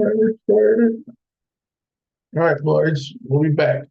Timer started. All right, boys, we'll be back.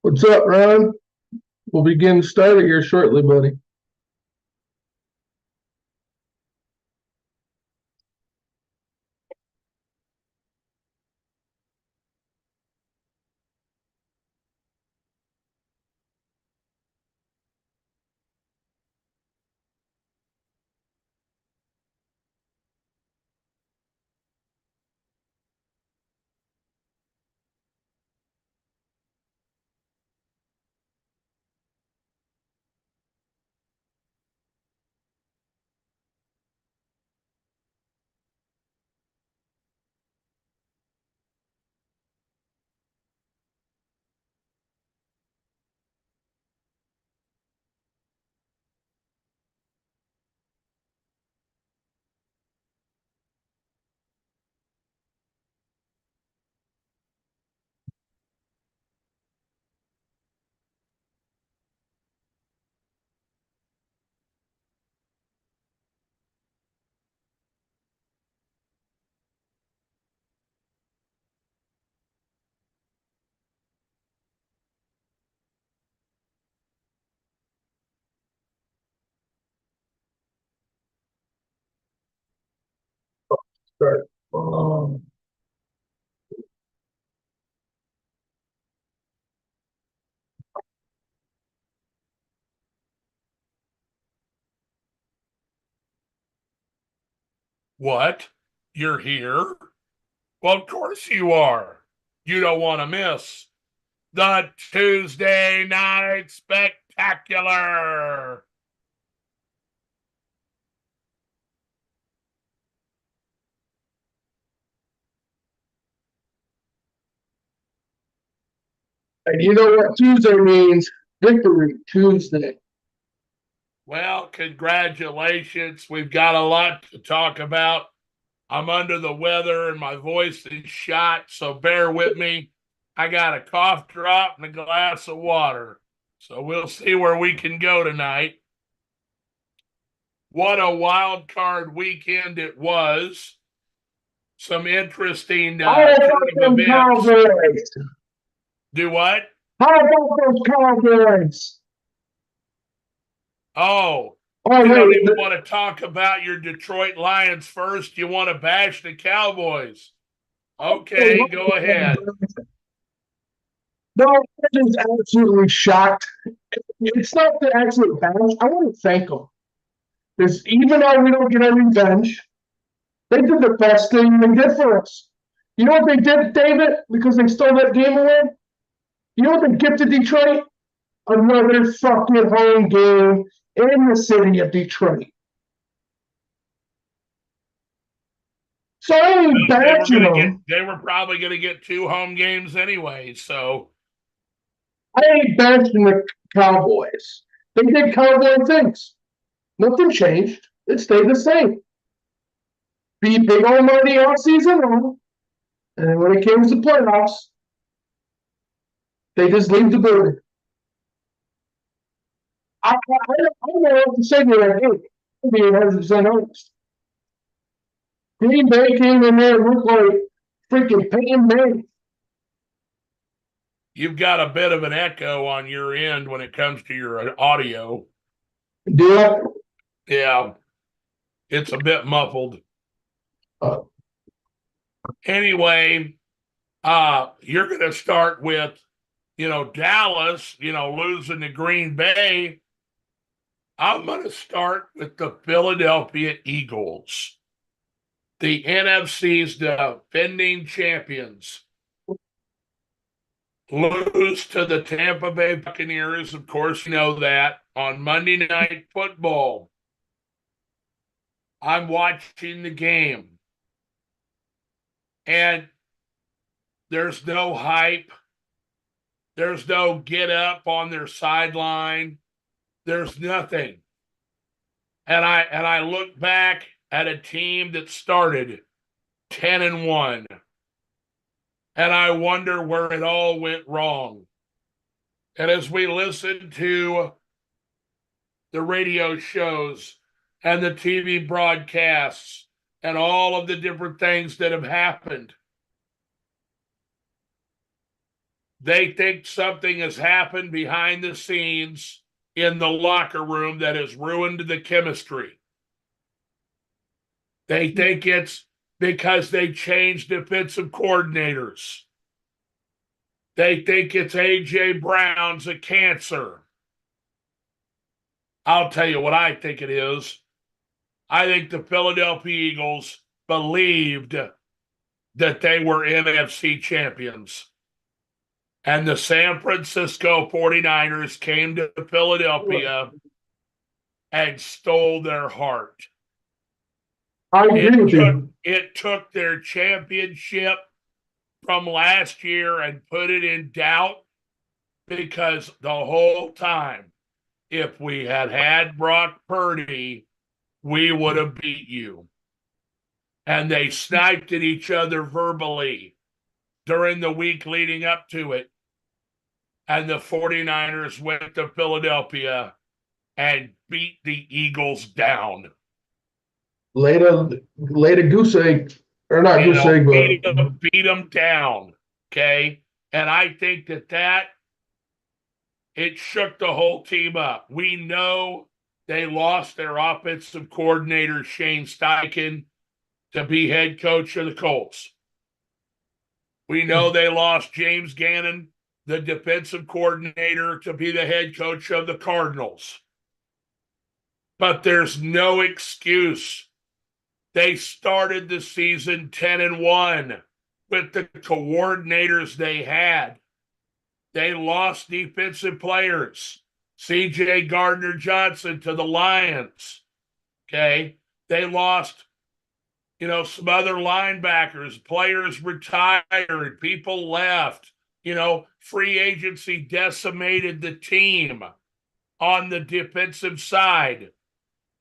What's up, Ron? We'll begin starting here shortly, buddy. Start. What? You're here? Well, of course you are. You don't want to miss the Tuesday Night Spectacular. Spectacular. And you know what Tuesday means? Victory Tuesday. Well, congratulations. We've got a lot to talk about. I'm under the weather and my voice is shot, so bear with me. I got a cough drop and a glass of water. So we'll see where we can go tonight. What a wild card weekend it was. Some interesting How about turn of them events. Cowboys? Do what? How about those Cowboys? Oh, Oh, you don't wait. even want to talk about your Detroit Lions first. You want to bash the Cowboys. Okay, go ahead. No, I'm just absolutely shocked. It's not the absolute bash. I want to thank them. Because even though we don't get any revenge, they did the best thing they did for us. You know what they did, David? Because they stole that game away? You know what they gifted Detroit? Another fucking home game in the city of Detroit. So I ain't bashing them. They were probably going to get 2 home games anyway. So I ain't bashing the Cowboys. They did cowboy things. Nothing changed. It stayed the same. Be big old money all season long. And when it came to playoffs, they just leave the building. I don't know what to say to that game. I'm being 100% honest. Green Bay came in there and looked like freaking Peyton Manning. you've got a bit of an echo on your end when it comes to your audio. Yeah. Yeah, it's a bit muffled. Anyway, you're going to start with, Dallas, losing to Green Bay. I'm going to start with the Philadelphia Eagles, the NFC's defending champions, lose to the Tampa Bay Buccaneers. Of course, you know that on Monday Night Football. I'm watching the game, and there's no hype. There's no get up on their sideline. There's nothing. And I look back at a team that started 10-1. And I wonder where it all went wrong. And as we listen to the radio shows and the TV broadcasts and all of the different things that have happened, they think something has happened behind the scenes in the locker room that has ruined the chemistry. They think it's because they changed defensive coordinators. They think it's A.J. Brown's a cancer. I'll tell you what I think it is. I think the Philadelphia Eagles believed that they were NFC champions. And the San Francisco 49ers came to Philadelphia and stole their heart. I agree with you. It took their championship from last year and put it in doubt, because the whole time, if we had Brock Purdy, we would have beat you. And they sniped at each other verbally during the week leading up to it. And the 49ers went to Philadelphia and beat the Eagles down. Laid a goose egg, or not goose egg, but beat them down. Okay. And I think that it shook the whole team up. We know they lost their offensive coordinator, Shane Steichen, to be head coach of the Colts. We know they lost James Gannon, the defensive coordinator, to be the head coach of the Cardinals. But there's no excuse. They started the season 10-1 with the coordinators they had. They lost defensive players. C.J. Gardner-Johnson to the Lions. Okay. They lost, some other linebackers, players retired, people left. Free agency decimated the team on the defensive side.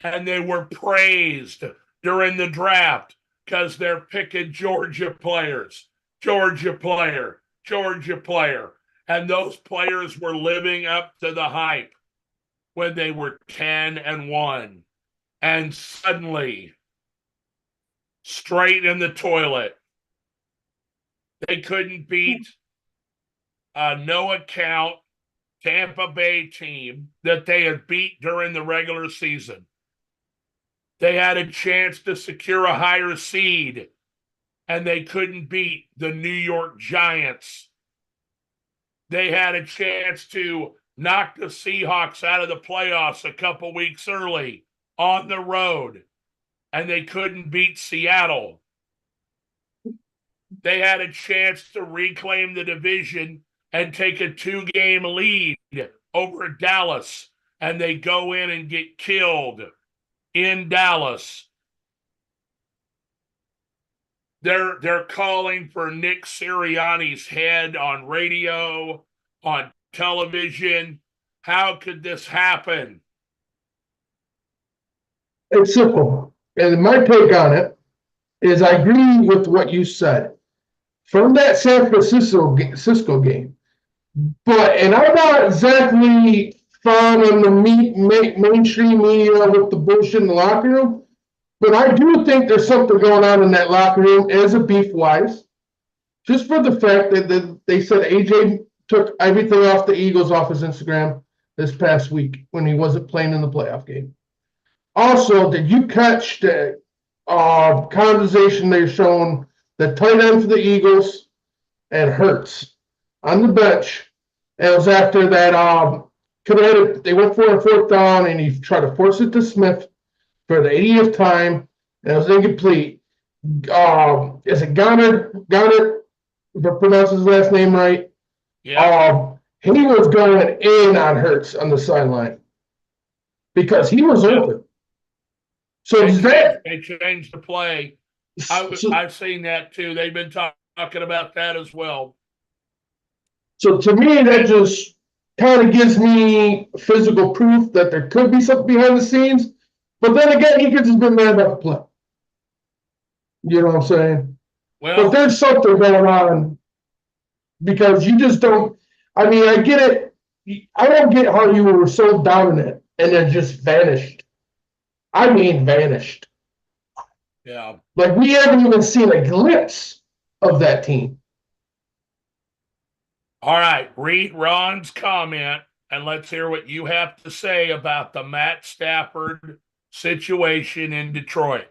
And they were praised during the draft because they're picking Georgia players. Georgia player. And those players were living up to the hype when they were 10-1. And suddenly, straight in the toilet, they couldn't beat a no-account Tampa Bay team that they had beat during the regular season. They had a chance to secure a higher seed, and they couldn't beat the New York Giants. They had a chance to knock the Seahawks out of the playoffs a couple weeks early on the road, and they couldn't beat Seattle. They had a chance to reclaim the division and take a 2-game lead over Dallas, and they go in and get killed in Dallas. They're calling for Nick Sirianni's head on radio, on television. How could this happen? It's simple. And my take on it is I agree with what you said. From that San Francisco game, and I'm not exactly fond of the mainstream media with the bullshit in the locker room, but I do think there's something going on in that locker room as a beef-wise, just for the fact that they said AJ took everything off the Eagles off his Instagram this past week when he wasn't playing in the playoff game. Also, did you catch the conversation they're showing the tight end for the Eagles and Hurts on the bench? It was after that they went for a 4th down and he tried to force it to Smith for the 80th time, and it was incomplete. Is it Goddard? If I pronounce his last name right. Yeah. He was going in on Hurts on the sideline because he was open. So they changed the play. I've seen that too. They've been talking about that as well. So to me, that just kind of gives me physical proof that there could be something behind the scenes. But then again, he could just been mad about the play. You know what I'm saying? Well, but there's something going on because you just don't. I mean, I get it. I don't get how you were so dominant and then just vanished. I mean, vanished. Yeah. Like, we haven't even seen a glimpse of that team. All right. Read Ron's comment, and let's hear what you have to say about the Matt Stafford situation in Detroit.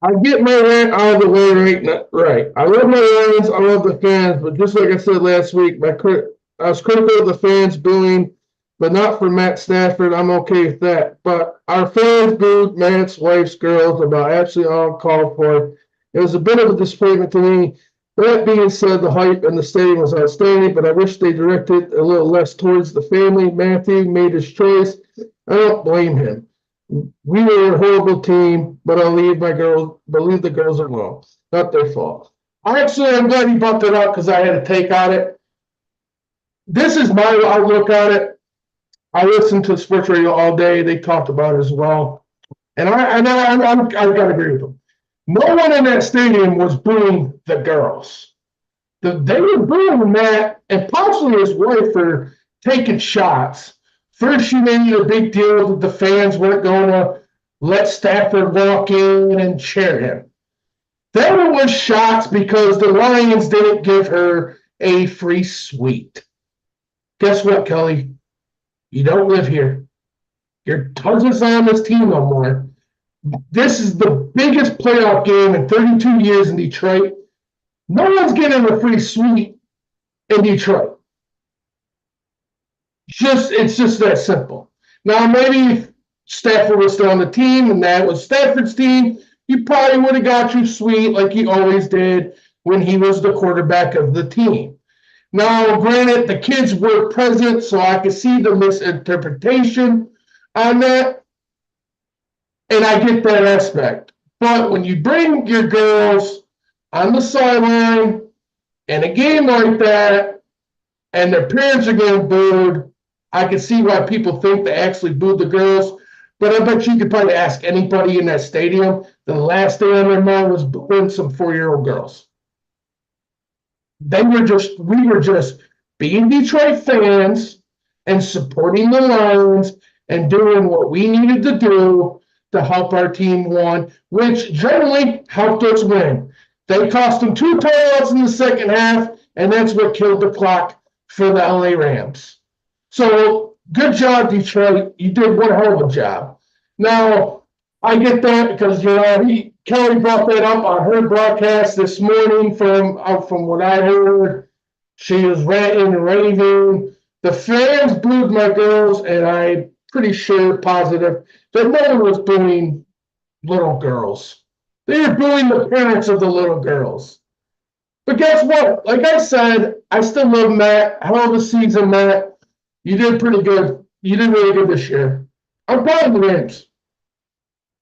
I get my rant out of the way right. I love my Lions. I love the fans. But just like I said last week, I was critical of the fans booing, but not for Matt Stafford. I'm okay with that. But our fans booed Matt's wife's girls about absolutely all called for. It was a bit of a disappointment to me. That being said, the hype in the stadium was outstanding, but I wish they directed a little less towards the family. Matthew made his choice. I don't blame him. We were a horrible team, but I'll leave the girls alone. Not their fault. I'm glad you brought that up because I had a take on it. This is my outlook on it. I listened to sports radio all day. They talked about it as well. And I gotta agree with them. No one in that stadium was booing the girls. They were booing Matt and possibly his wife for taking shots. First, she made a big deal that the fans weren't going to let Stafford walk in and cheer him. Then it was shots because the Lions didn't give her a free suite. Guess what, Kelly? You don't live here. Your cousin's on this team no more. This is the biggest playoff game in 32 years in Detroit. No one's getting a free suite in Detroit. It's just that simple. Now, maybe if Stafford was still on the team and that was Stafford's team, you probably would have got your suite like he always did when he was the quarterback of the team. Now, granted, the kids were present, so I could see the misinterpretation on that, and I get that aspect. But when you bring your girls on the sideline in a game like that, and their parents are getting booed, I can see why people think they actually booed the girls. But I bet you could probably ask anybody in that stadium, the last thing on their mind was booing some 4-year-old girls. We were just being Detroit fans and supporting the Lions and doing what we needed to do to help our team win, which generally helped us win. They cost them 2 timeouts in the second half, and that's what killed the clock for the LA Rams. So good job, Detroit. You did one hell of a job. Now, I get that because, Kelly brought that up on her broadcast this morning from what I heard. She was ranting and raving. The fans booed my girls, and I'm pretty sure, positive, that no one was booing little girls. They were booing the parents of the little girls. But guess what? Like I said, I still love Matt. Hell of a season, Matt. You did pretty good. You did really good this year. I'm proud of the Rams.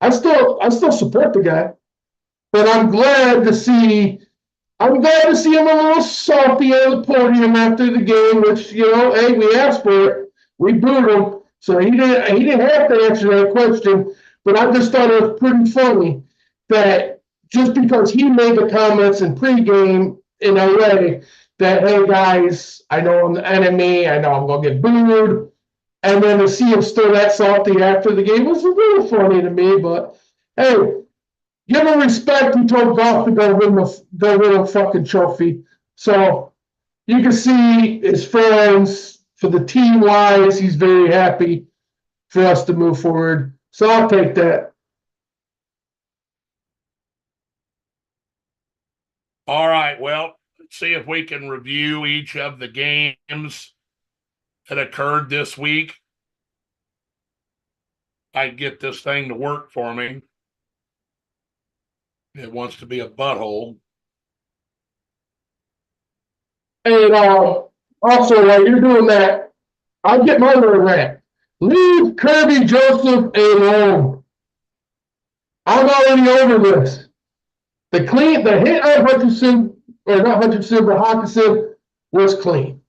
I still support the guy, but I'm glad to see him a little salty on the podium after the game, which, hey, we asked for it. We booed him. So he didn't have to answer that question. But I just thought it was pretty funny that just because he made the comments in pregame in LA that, hey guys, I know I'm the enemy, I know I'm gonna get booed. And then to see him still that salty after the game was a little funny to me, but hey, give him respect. He told Goff to go win a fucking trophy. So you can see his friends, for the team wise, he's very happy for us to move forward. So I'll take that. All right. Well, let's see if we can review each of the games that occurred this week. I get this thing to work for me. It wants to be a butthole. And also, while you're doing that, I'll get my little rant. Leave Kirby Joseph alone. I'm already over this. The hit on Hutchinson, or not Hutchinson, but Hawkinson was clean.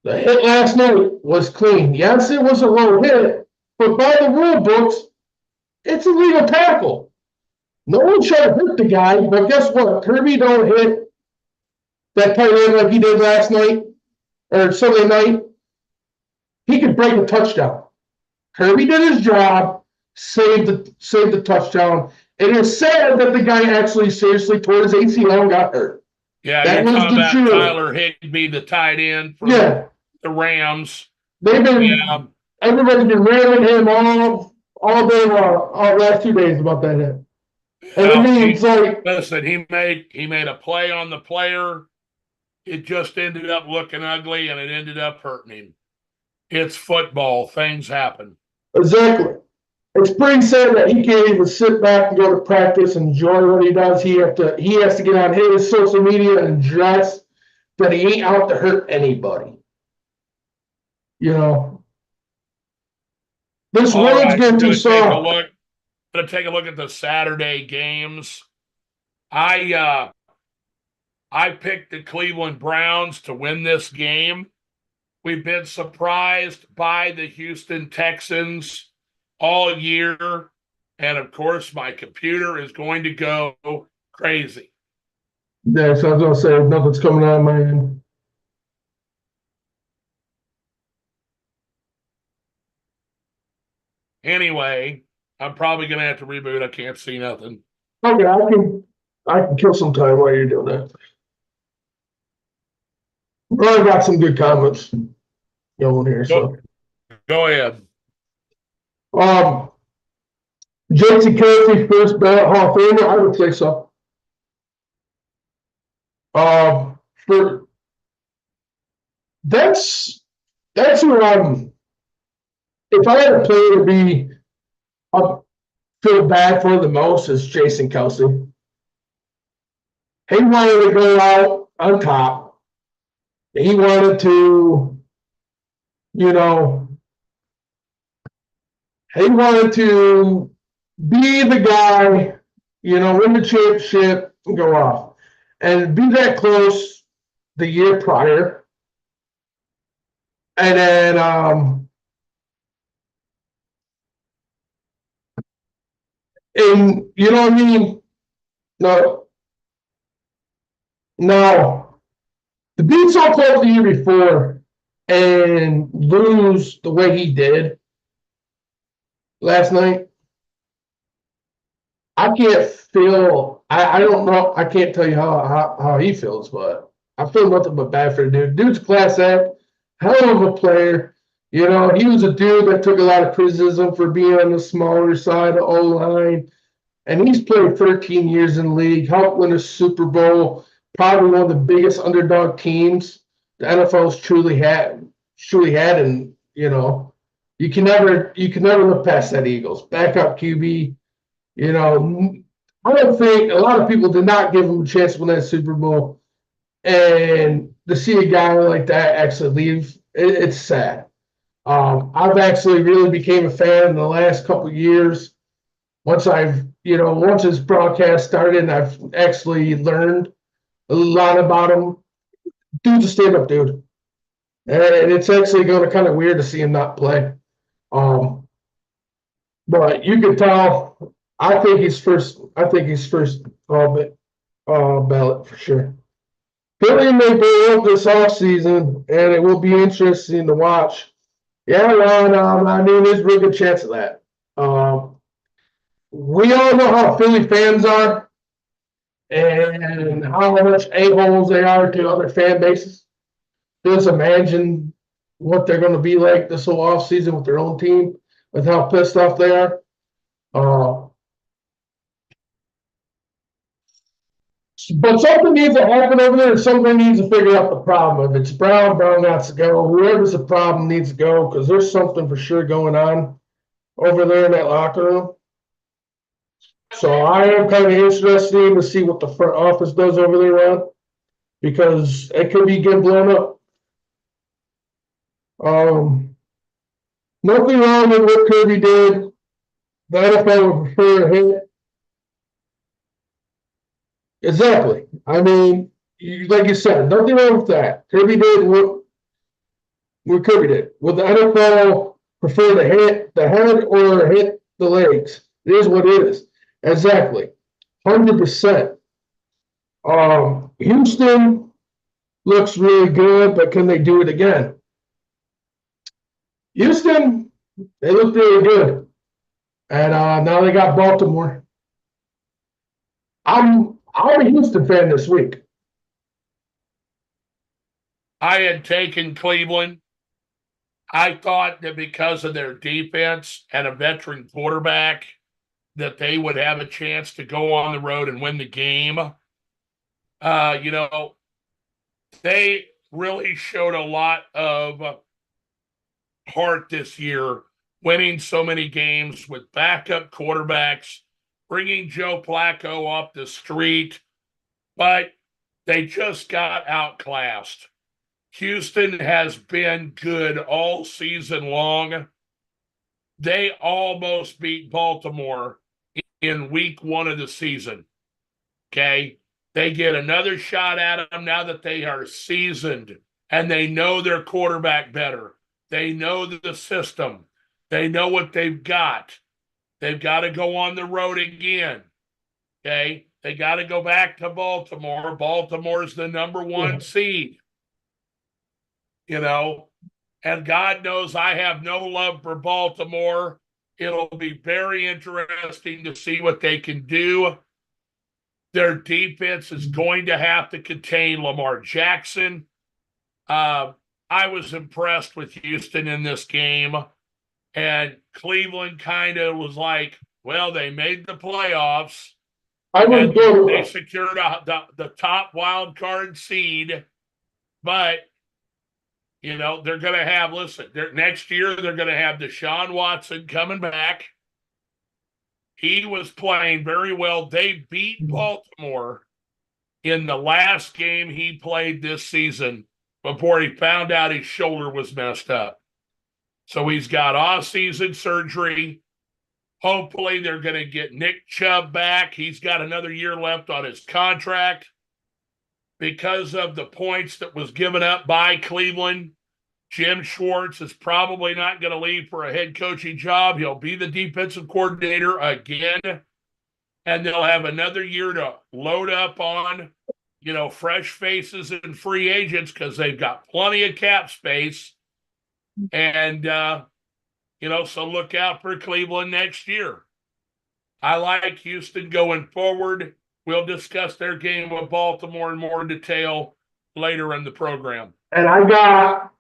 The hit last night was clean. Yes, it was a low hit, but by the rule books, it's a legal tackle. No one should have hurt the guy, but guess what? Kirby don't hit that tight end like he did last night or Sunday night. He could break a touchdown. Kirby did his job, saved the touchdown. It is sad that the guy actually seriously tore his ACL and got hurt. Yeah, that you're talking about truth. Tyler Higbee, the tight end for the Rams. Everybody's been railing him all day long, all last 2 days about that hit. And I mean, it's like, listen, he made a play on the player. It just ended up looking ugly, and it ended up hurting him. It's football. Things happen. Exactly. It's pretty sad that he can't even sit back and go to practice and enjoy what he does. He has to get on his social media and address that he ain't out to hurt anybody. This road's getting too soft. I'm going to take a look at the Saturday games. I picked the Cleveland Browns to win this game. We've been surprised by the Houston Texans all year. And, of course, my computer is going to go crazy. Yeah, so I was going to say, nothing's coming out of my end. Anyway, I'm probably going to have to reboot. I can't see nothing. Okay, I can kill some time while you're doing that. Well, I got some good comments going here. So go ahead. JC Kelsey, first ballot Hall of Famer, I would say so. That's who if I had a player to be feel bad for the most is Jason Kelsey. He wanted to go out on top. he wanted to, you know, he wanted to be the guy, win the championship and go off. And be that close the year prior. And then and you know what I mean? No, no. To be so close the year before and lose the way he did last night, I can't feel. I don't know. I can't tell you how he feels, but I feel nothing but bad for the dude. Dude's a class act, hell of a player. He was a dude that took a lot of criticism for being on the smaller side of O-line, and he's played 13 years in the league, helped win a Super Bowl, probably one of the biggest underdog teams the NFL's truly had, and you can never look past that Eagles backup QB. I don't think a lot of people did not give him a chance to win that Super Bowl. And to see a guy like that actually leave, it's sad. I've actually really became a fan in the last couple of years. Once his broadcast started and I've actually learned a lot about him. Dude's a stand-up dude. And it's actually going to kind of weird to see him not play. But you can tell. I think he's first ballot for sure. Philly may blow up this offseason, and it will be interesting to watch. Yeah, Ron, I mean, there's a real good chance of that. We all know how Philly fans are and how much a-holes they are to other fan bases. Just imagine what they're going to be like this whole offseason with their own team, with how pissed off they are. But something needs to happen over there, and somebody needs to figure out the problem. If it's Brown, Brown has to go. Whoever's the problem needs to go because there's something for sure going on over there in that locker room. So I am kind of interested to see what the front office does over there, Ron, because it could be getting blown up. Nothing wrong with what Kirby did. The NFL would prefer to hit. Exactly. I mean, like you said, nothing wrong with that. Kirby did what Kirby did. Would the NFL prefer to hit the head or hit the legs? It is what it is. Exactly. 100%. Houston looks really good, but can they do it again? Houston, they look really good. And now they got Baltimore. I'm a Houston fan this week. I had taken Cleveland. I thought that because of their defense and a veteran quarterback, that they would have a chance to go on the road and win the game. They really showed a lot of heart this year, winning so many games with backup quarterbacks, bringing Joe Flacco off the street, but they just got outclassed. Houston has been good all season long. They almost beat Baltimore in week 1 of the season. Okay? They get another shot at them now that they are seasoned and they know their quarterback better. They know the system. They know what they've got. They've got to go on the road again. Okay? They got to go back to Baltimore. Baltimore's the number 1 seed. And God knows I have no love for Baltimore. It'll be very interesting to see what they can do. Their defense is going to have to contain Lamar Jackson. I was impressed with Houston in this game. And Cleveland kind of was like, well, they made the playoffs. They secured the top wild card seed. But they're going to have, next year they're going to have Deshaun Watson coming back. He was playing very well. They beat Baltimore in the last game he played this season before he found out his shoulder was messed up. So he's got off-season surgery. Hopefully they're going to get Nick Chubb back. He's got another year left on his contract. Because of the points that was given up by Cleveland, Jim Schwartz is probably not going to leave for a head coaching job. He'll be the defensive coordinator again, and they'll have another year to load up on, fresh faces and free agents because they've got plenty of cap space. And, so look out for Cleveland next year. I like Houston going forward. We'll discuss their game with Baltimore in more detail later in the program. And I got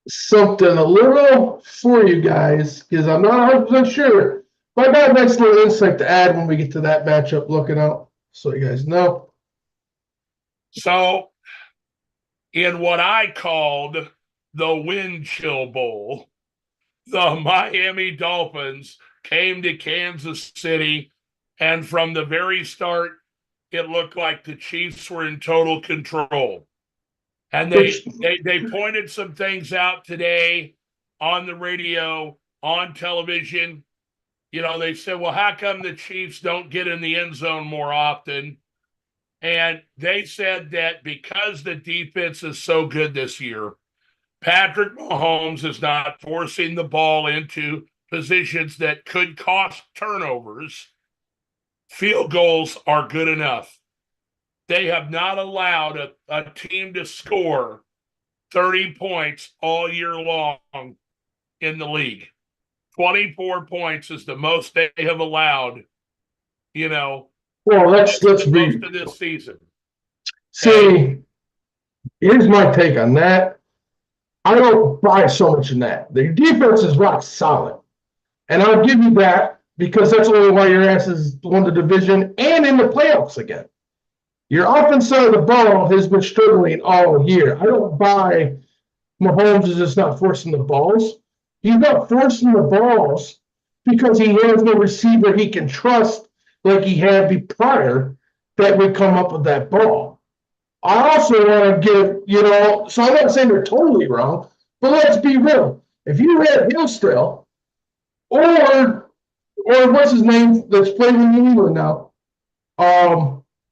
something a little for you guys because I'm not 100% sure. But I got a nice little insight to add when we get to that matchup looking out, so you guys know. So, in what I called the Wind Chill Bowl, the Miami Dolphins came to Kansas City, and from the very start, it looked like the Chiefs were in total control. And they pointed some things out today on the radio, on television. They said, well, how come the Chiefs don't get in the end zone more often? And they said that because the defense is so good this year, Patrick Mahomes is not forcing the ball into positions that could cost turnovers. Field goals are good enough. They have not allowed a team to score 30 points all year long in the league. 24 points is the most they have allowed, Well, let's most be of this season. See, here's my take on that. I don't buy so much in that. The defense is rock solid. And I'll give you that because that's only why your ass has won the division and in the playoffs again. Your offense side of the ball has been struggling all year. I don't buy Mahomes is just not forcing the balls. He's not forcing the balls because he has no receiver he can trust like he had prior that would come up with that ball. I also want to give, so I'm not saying they're totally wrong, but let's be real. If you had Hill still, or what's his name that's playing in New England now?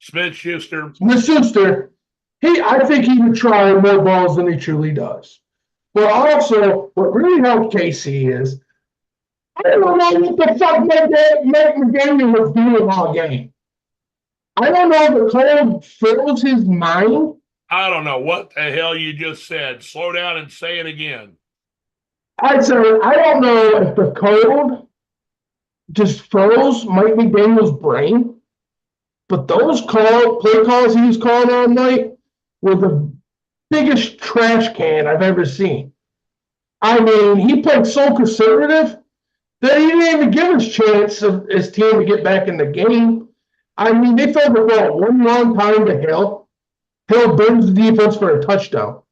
Smith-Schuster. Smith-Schuster, I think he would try more balls than he truly does. But also, what really helped KC is, I don't know what the fuck Mike McDaniel was doing all game. I don't know if the cold fills his mind. I don't know what the hell you just said. Slow down and say it again. I said, I don't know if the cold just froze Mike McDaniel's brain, but those play calls he was calling all night were the biggest trash can I've ever seen. I mean, he played so conservative that he didn't even give his chance of his team to get back in the game. I mean, they throw the ball one long time to Hill. Hill burns the defense for a touchdown.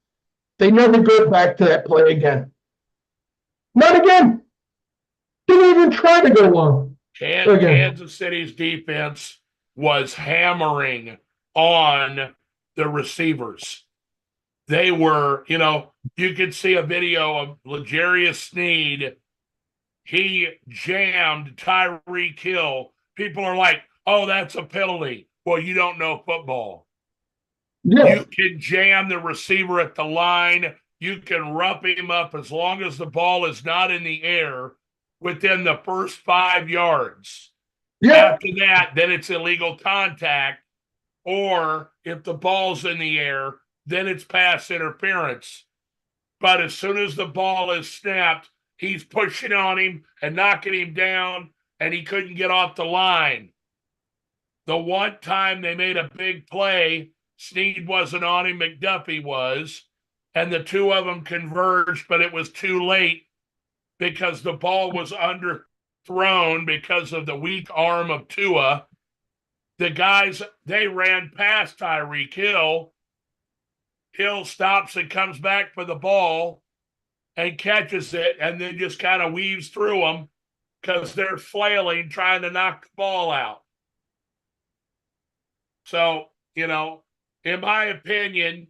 They never go back to that play again. Not again. Didn't even try to go long. Kansas City's defense was hammering on the receivers. They were, you could see a video of L'Jarius Sneed. He jammed Tyreek Hill. People are like, oh, that's a penalty. Well, you don't know football. Yeah. You can jam the receiver at the line. You can rough him up as long as the ball is not in the air within the first 5 yards. Yeah. After that, then it's illegal contact. Or if the ball's in the air, then it's pass interference. But as soon as the ball is snapped, he's pushing on him and knocking him down, and he couldn't get off the line. The one time they made a big play, Sneed wasn't on him, McDuffie was, and the two of them converged, but it was too late because the ball was underthrown because of the weak arm of Tua. The guys, they ran past Tyreek Hill. Hill stops and comes back for the ball and catches it and then just kind of weaves through them because they're flailing trying to knock the ball out. So, in my opinion,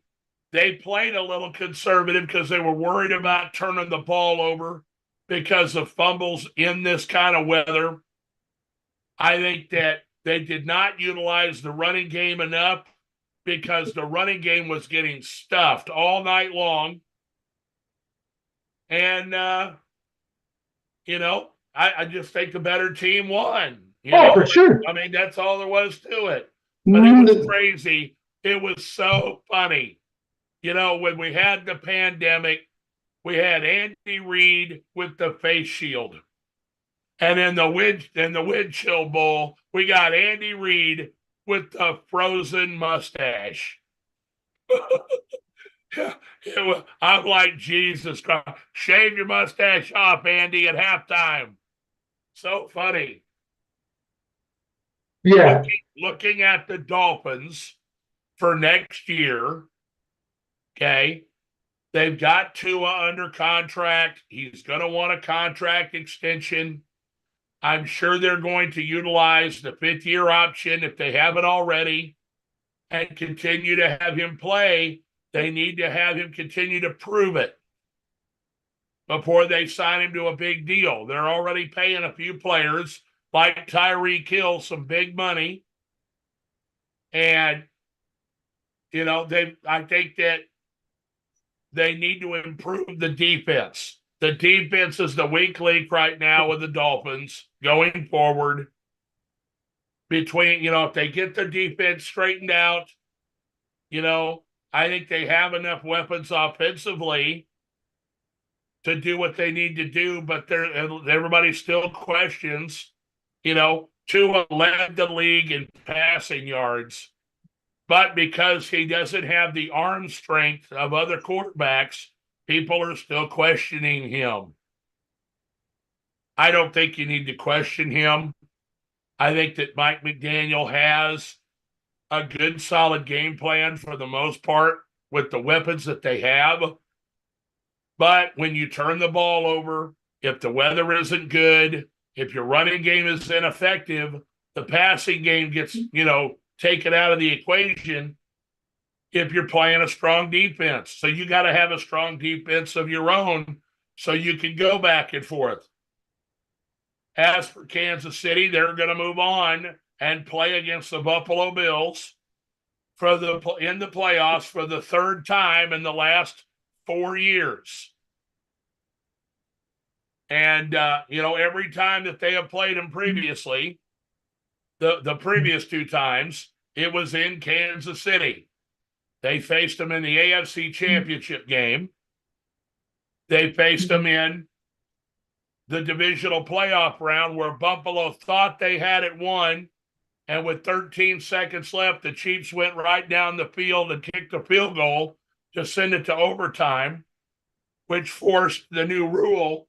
they played a little conservative because they were worried about turning the ball over because of fumbles in this kind of weather. I think that they did not utilize the running game enough because the running game was getting stuffed all night long. And, I just think the better team won. For sure. I mean, that's all there was to it. But it was crazy. It was so funny. When we had the pandemic, we had Andy Reid with the face shield. And in the wind chill bowl, we got Andy Reid with the frozen mustache. I'm like, Jesus Christ, shave your mustache off, Andy, at halftime. So funny. Yeah. Looking at the Dolphins for next year, okay, they've got Tua under contract. He's going to want a contract extension. I'm sure they're going to utilize the fifth-year option if they haven't already and continue to have him play. They need to have him continue to prove it before they sign him to a big deal. They're already paying a few players like Tyreek Hill some big money. And, I think that they need to improve the defense. The defense is the weak link right now with the Dolphins going forward. If they get the defense straightened out, I think they have enough weapons offensively to do what they need to do, but everybody still questions, Tua led the league in passing yards, but because he doesn't have the arm strength of other quarterbacks, people are still questioning him. I don't think you need to question him. I think that Mike McDaniel has a good, solid game plan for the most part with the weapons that they have. But when you turn the ball over, if the weather isn't good, if your running game is ineffective, the passing game gets, taken out of the equation if you're playing a strong defense. So you got to have a strong defense of your own so you can go back and forth. As for Kansas City, they're going to move on and play against the Buffalo Bills in the playoffs for the third time in the last 4 years. And, every time that they have played them previously, the previous two times, it was in Kansas City. They faced them in the AFC Championship game. They faced them in the divisional playoff round where Buffalo thought they had it won. And with 13 seconds left, the Chiefs went right down the field and kicked a field goal to send it to overtime, which forced the new rule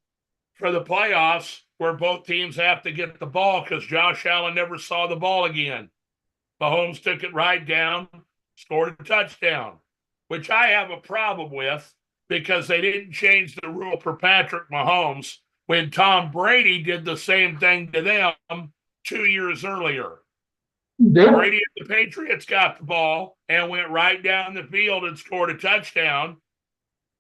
for the playoffs where both teams have to get the ball because Josh Allen never saw the ball again. Mahomes took it right down, scored a touchdown, which I have a problem with because they didn't change the rule for Patrick Mahomes when Tom Brady did the same thing to them 2 years earlier. Yeah. Brady and the Patriots got the ball and went right down the field and scored a touchdown.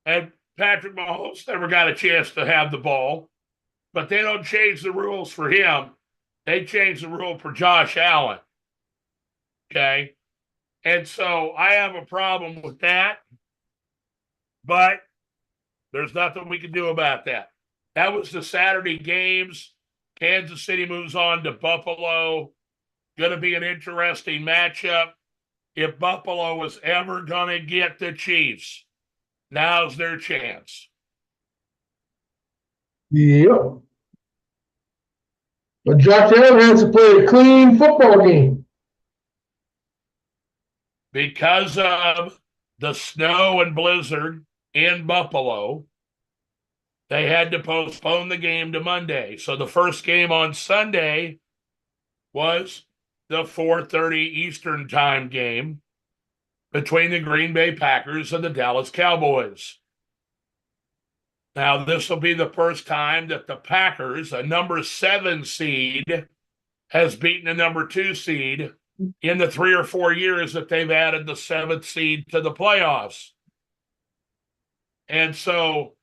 And Patrick Mahomes never got a chance to have the ball. But they don't change the rules for him. They change the rule for Josh Allen. Okay? And so I have a problem with that. But there's nothing we can do about that. That was the Saturday games. Kansas City moves on to Buffalo. Going to be an interesting matchup. If Buffalo was ever going to get the Chiefs, now's their chance. Yep. But Josh Allen has to play a clean football game. Because of the snow and blizzard in Buffalo, they had to postpone the game to Monday. So the first game on Sunday was the 4:30 Eastern time game between the Green Bay Packers and the Dallas Cowboys. Now, this will be the first time that the Packers, a number 7 seed, has beaten a number 2 seed in the 3 or 4 years that they've added the 7th seed to the playoffs. And so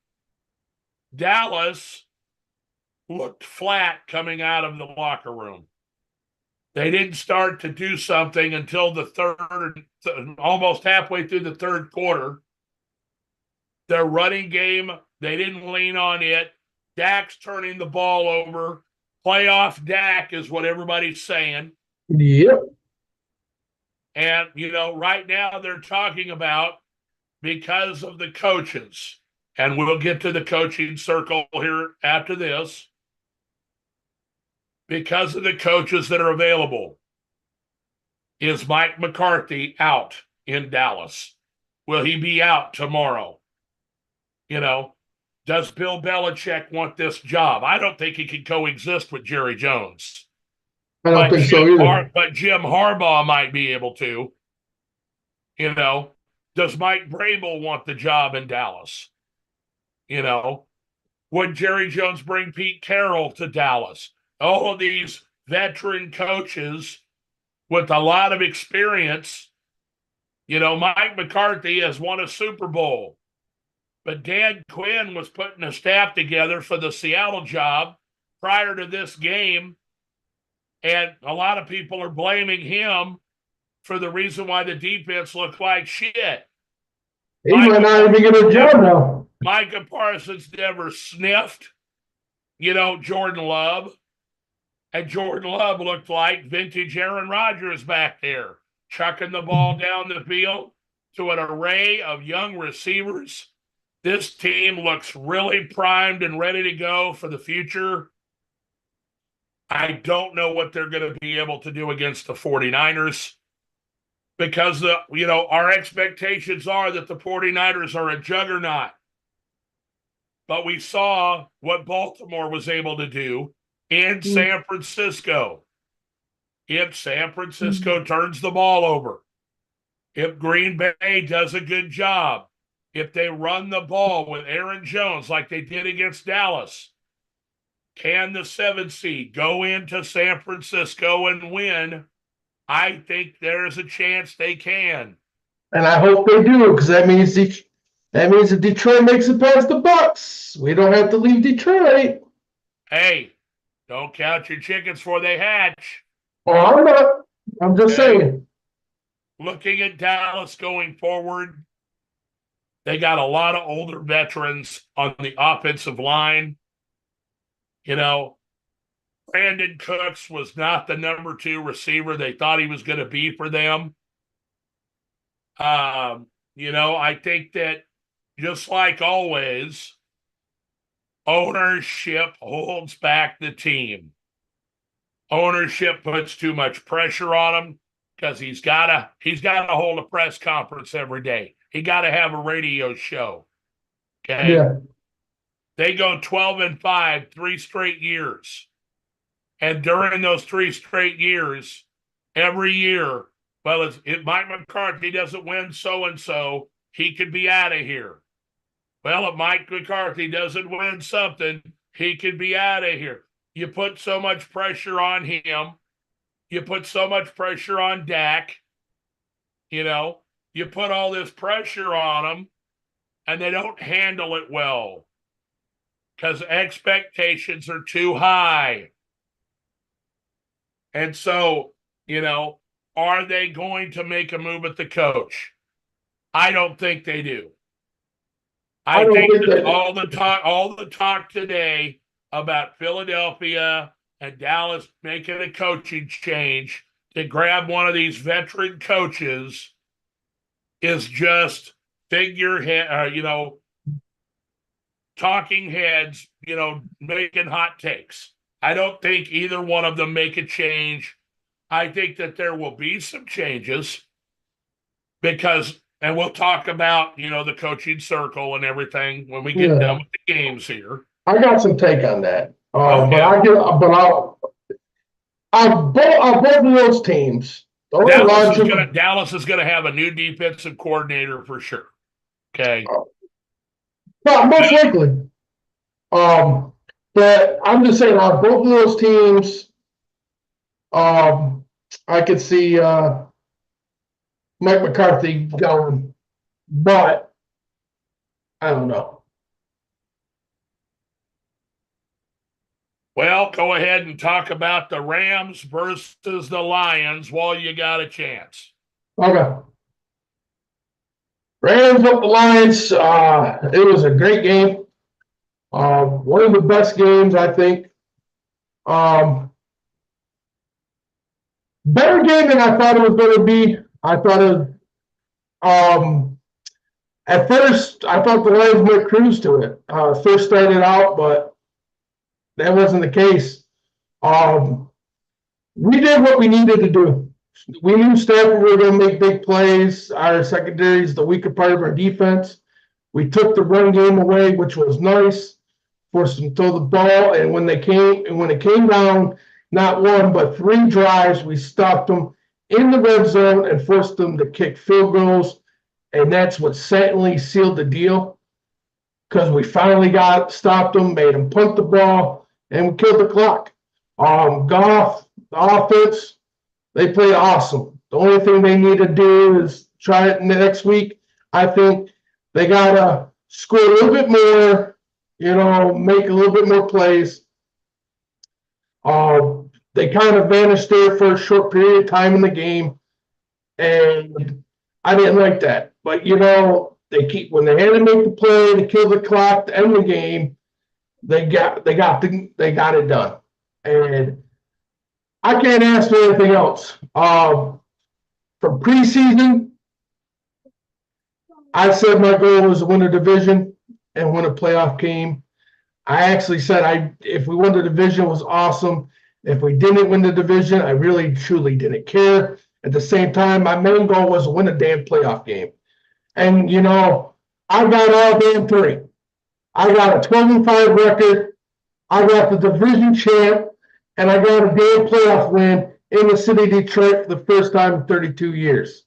Dallas looked flat coming out of the locker room. They didn't start to do something until the third, almost halfway through the third quarter. Their running game, they didn't lean on it. Dak's turning the ball over. Playoff Dak is what everybody's saying. Yep. And, right now they're talking about because of the coaches, and we'll get to the coaching circle here after this, because of the coaches that are available. Is Mike McCarthy out in Dallas? Will he be out tomorrow? Does Bill Belichick want this job? I don't think he can coexist with Jerry Jones. I don't think so either. But Jim Harbaugh might be able to. Does Mike Vrabel want the job in Dallas? Would Jerry Jones bring Pete Carroll to Dallas? All of these veteran coaches with a lot of experience. Mike McCarthy has won a Super Bowl, but Dan Quinn was putting a staff together for the Seattle job prior to this game, and a lot of people are blaming him for the reason why the defense looked like shit. He might not even get a job now. Micah Parsons never sniffed, Jordan Love. And Jordan Love looked like vintage Aaron Rodgers back there, chucking the ball down the field to an array of young receivers. This team looks really primed and ready to go for the future. I don't know what they're going to be able to do against the 49ers because our expectations are that the 49ers are a juggernaut. But we saw what Baltimore was able to do in San Francisco. If San Francisco turns the ball over, if Green Bay does a good job, if they run the ball with Aaron Jones like they did against Dallas, can the 7 seed go into San Francisco and win? I think there's a chance they can. And I hope they do, because that means that Detroit makes it past the Bucks. We don't have to leave Detroit. Hey, don't count your chickens before they hatch. Oh, I'm not. I'm just saying. Looking at Dallas going forward, they got a lot of older veterans on the offensive line. Brandon Cooks was not the number 2 receiver they thought he was going to be for them. I think that just like always, ownership holds back the team. Ownership puts too much pressure on him because he's got to hold a press conference every day. He got to have a radio show. Okay. Yeah. They go 12-5, 3 straight years. And during those 3 straight years, every year, well, if Mike McCarthy doesn't win so-and-so, he could be out of here. Well, if Mike McCarthy doesn't win something, he could be out of here. You put so much pressure on him. You put so much pressure on Dak. You put all this pressure on them, and they don't handle it well because expectations are too high. And so, are they going to make a move at the coach? I don't think they do. I think that all the talk today about Philadelphia and Dallas making a coaching change to grab one of these veteran coaches is just figurehead, talking heads, making hot takes. I don't think either one of them make a change. I think that there will be some changes because, and we'll talk about, the coaching circle and everything when we get done with the games here. I got some take on that. Okay. On both of those teams, Dallas is gonna have a new defensive coordinator for sure. Okay. Well, most likely. But I'm just saying on both of those teams, I could see Mike McCarthy going. But I don't know. Well, go ahead and talk about the Rams versus the Lions while you got a chance. Okay. Rams up the Lions. It was a great game. One of the best games, I think. Um, Better game than I thought it was going to be. I thought it. At first, I thought the Lions might cruise to it. First started out, but that wasn't the case. Um, we did what we needed to do. We knew Stafford were going to make big plays. Our secondary is the weaker part of our defense. We took the run game away, which was nice. Forced them to throw the ball, and when it came down, not one but three drives, we stopped them in the red zone and forced them to kick field goals, and that's what certainly sealed the deal because we finally stopped them, made them punt the ball, and we killed the clock. Goff, the offense, they played awesome. The only thing they need to do is try it next week. I think they gotta score a little bit more, make a little bit more plays. They kind of vanished there for a short period of time in the game, and I didn't like that. But when they had to make the play to kill the clock to end the game, they got it done, and I can't ask for anything else. From preseason, I said my goal was to win a division and win a playoff game. I actually said if we won the division, it was awesome. If we didn't win the division, I really truly didn't care. At the same time, my main goal was to win a damn playoff game. And I got all damn three. I got a 12-5 record. I got the division champ, and I got a damn playoff win in the city of Detroit for the first time in 32 years.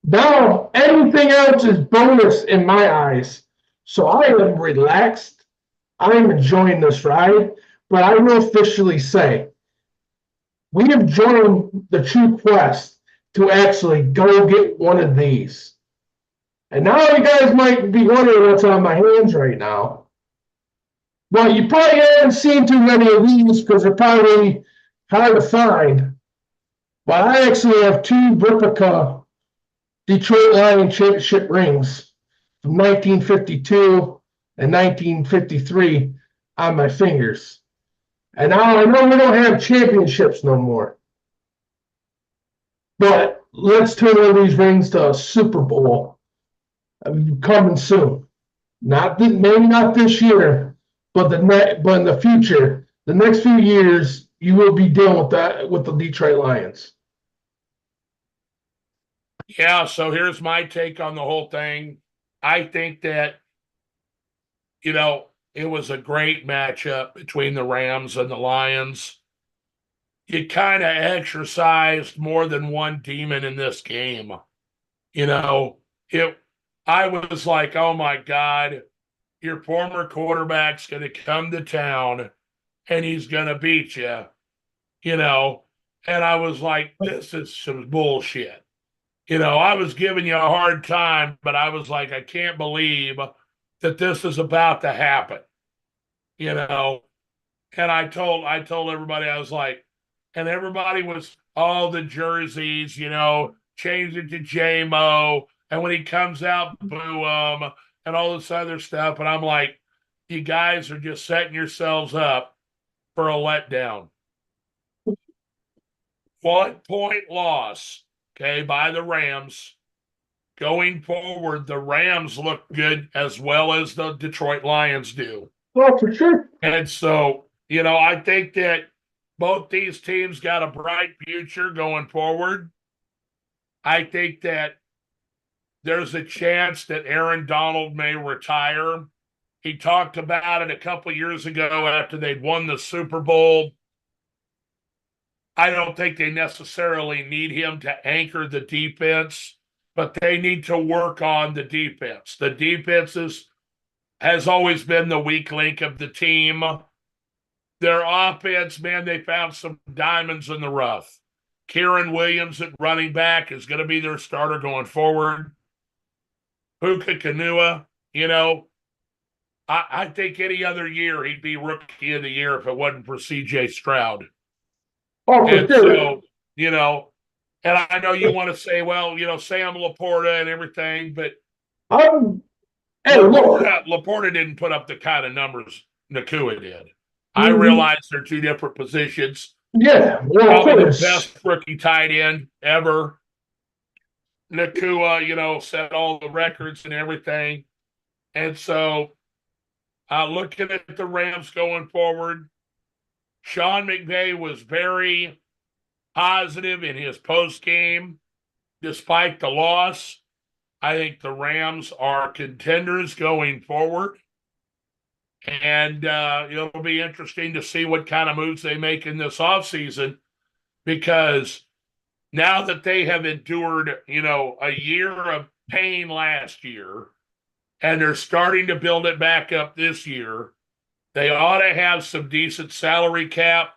Now, everything else is bonus in my eyes. So I am relaxed. I am enjoying this ride, but I will officially say we have joined the true quest to actually go get one of these. And now you guys might be wondering what's on my hands right now. Well, you probably haven't seen too many of these because they're probably hard to find. But I actually have two replica Detroit Lion championship rings from 1952 and 1953 on my fingers. And now I know we don't have championships no more. But let's turn one of these rings to a Super Bowl coming soon. Maybe not this year, but in the future, the next few years, you will be dealing with that with the Detroit Lions. Yeah, so here's my take on the whole thing. I think that, it was a great matchup between the Rams and the Lions. You kind of exercised more than one demon in this game. I was like, oh my God, your former quarterback's going to come to town and he's going to beat you, And I was like, this is some bullshit. I was giving you a hard time, but I was like, I can't believe that this is about to happen, And I told everybody, I was like, and everybody was all the jerseys, change it to J-Mo, and when he comes out, boo him, and all this other stuff. And I'm like, you guys are just setting yourselves up for a letdown. 1-point loss, okay, by the Rams. Going forward, the Rams look good as well as the Detroit Lions do. Oh, for sure. And so, I think that both these teams got a bright future going forward. I think that there's a chance that Aaron Donald may retire. He talked about it a couple years ago after they'd won the Super Bowl. I don't think they necessarily need him to anchor the defense, but they need to work on the defense. The defense has always been the weak link of the team. Their offense, man, they found some diamonds in the rough. Kieran Williams at running back is going to be their starter going forward. Puka Kanua, I think any other year he'd be rookie of the year if it wasn't for CJ Stroud. Oh, for And sure. so, and I know you want to say, well, Sam Laporta and everything, but Hey, look. Laporta didn't put up the kind of numbers Nakua did. I Mhm. realize they're two different positions. Yeah, well, of Probably the course. best rookie tight end ever. Nakua, set all the records and everything. And so, looking at the Rams going forward, Sean McVay was very positive in his post game, despite the loss. I think the Rams are contenders going forward. And it'll be interesting to see what kind of moves they make in this offseason, because now that they have endured, a year of pain last year and they're starting to build it back up this year, they ought to have some decent salary cap.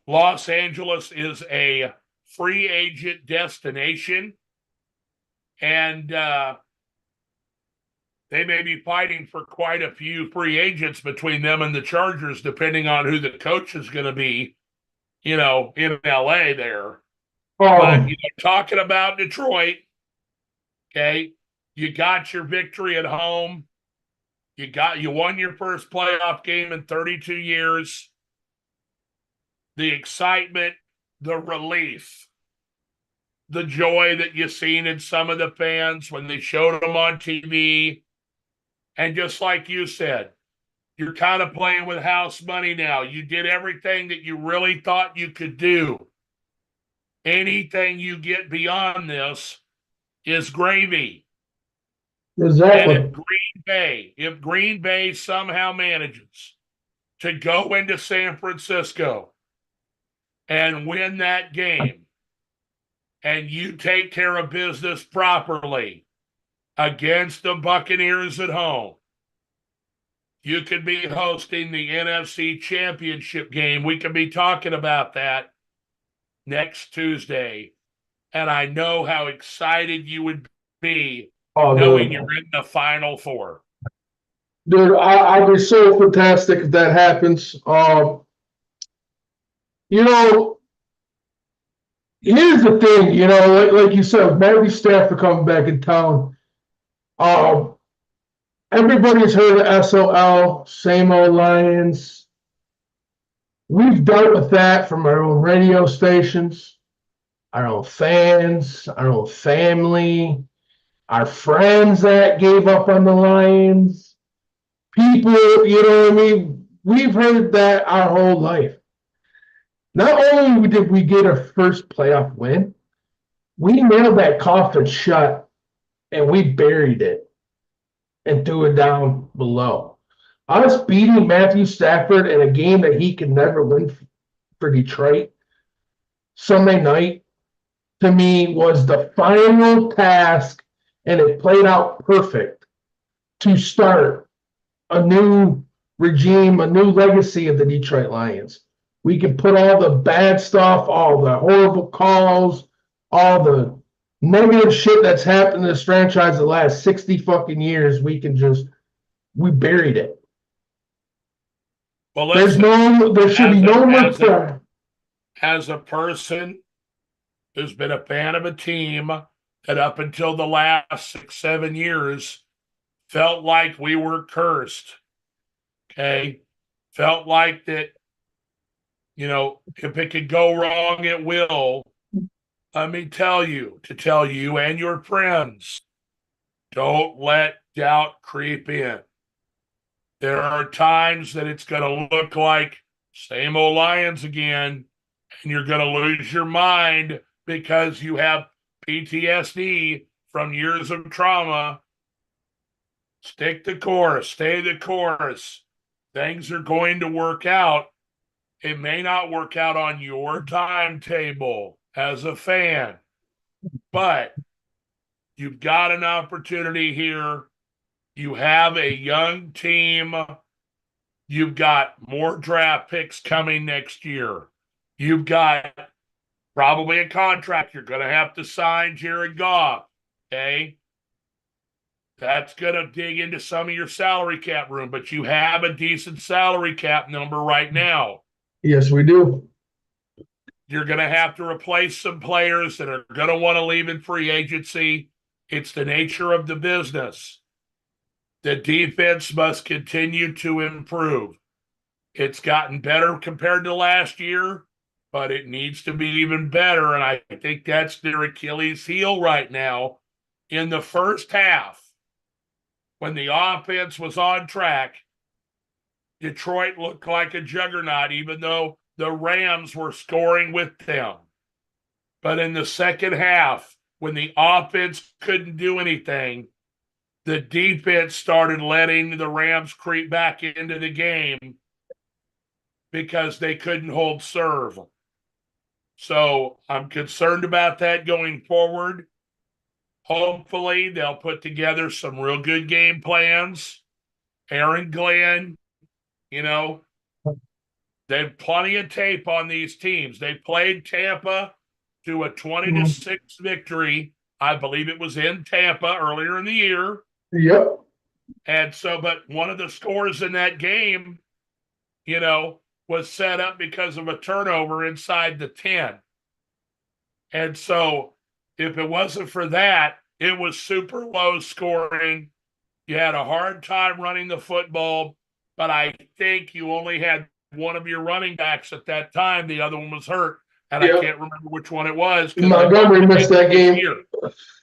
Los Angeles is a free agent destination, and they may be fighting for quite a few free agents between them and the Chargers, depending on who the coach is going to be, in LA there. But, Um, talking about Detroit, okay, you got your victory at home. You won your first playoff game in 32 years. The excitement, the relief, the joy that you seen in some of the fans when they showed them on TV. And just like you said, you're kind of playing with house money now. You did everything that you really thought you could do. Anything you get beyond this is gravy. And exactly. if Green Bay somehow manages to go into San Francisco and win that game, and you take care of business properly against the Buccaneers at home, you could be hosting the NFC Championship game. We could be talking about that next Tuesday. And I know how excited you would be Oh, knowing you're dude. in the Final Four. Dude, I'd be so fantastic if that happens. You know, here's the thing, like you said, Matthew Stafford coming back in town. Um, Everybody's heard of SOL, same old Lions. We've dealt with that from our own radio stations, our own fans, our own family, our friends that gave up on the Lions. People, you know what I mean? We've heard that our whole life. Not only did we get our first playoff win, we nailed that coffin shut and we buried it and threw it down below. Us beating Matthew Stafford in a game that he could never win for Detroit Sunday night, to me, was the final task, and it played out perfect to start a new regime, a new legacy of the Detroit Lions. We can put all the bad stuff, all the horrible calls, all the negative shit that's happened to this franchise the last 60 fucking years. We buried it. Well, listen, There should be no more pride. as a person who's been a fan of a team that up until the last 6, 7 years felt like we were cursed. Okay. Felt like that, if it could go wrong, it will. Let me tell you and your friends, don't let doubt creep in. There are times that it's going to look like same old Lions again, and you're going to lose your mind because you have PTSD from years of trauma. Stick the course, stay the course. Things are going to work out. It may not work out on your timetable as a fan, but you've got an opportunity here. You have a young team. You've got more draft picks coming next year. You've got probably a contract you're going to have to sign, Jared Goff. Okay. That's going to dig into some of your salary cap room, but you have a decent salary cap number right now. Yes, we do. You're going to have to replace some players that are going to want to leave in free agency. It's the nature of the business. The defense must continue to improve. It's gotten better compared to last year, but it needs to be even better. And I think that's their Achilles heel right now. In the first half, when the offense was on track, Detroit looked like a juggernaut, even though the Rams were scoring with them. But in the second half, when the offense couldn't do anything, the defense started letting the Rams creep back into the game because they couldn't hold serve. So I'm concerned about that going forward. Hopefully, they'll put together some real good game plans. Aaron Glenn, you know, they have plenty of tape on these teams. They played Tampa to a 20-6 victory. I believe it was in Tampa earlier in the year. Yep. And so, but one of the scores in that game, was set up because of a turnover inside the 10. And so, if it wasn't for that, it was super low scoring. You had a hard time running the football, but I think you only had one of your running backs at that time. The other one was hurt, and Yep. I can't remember which one it was. Montgomery missed that game.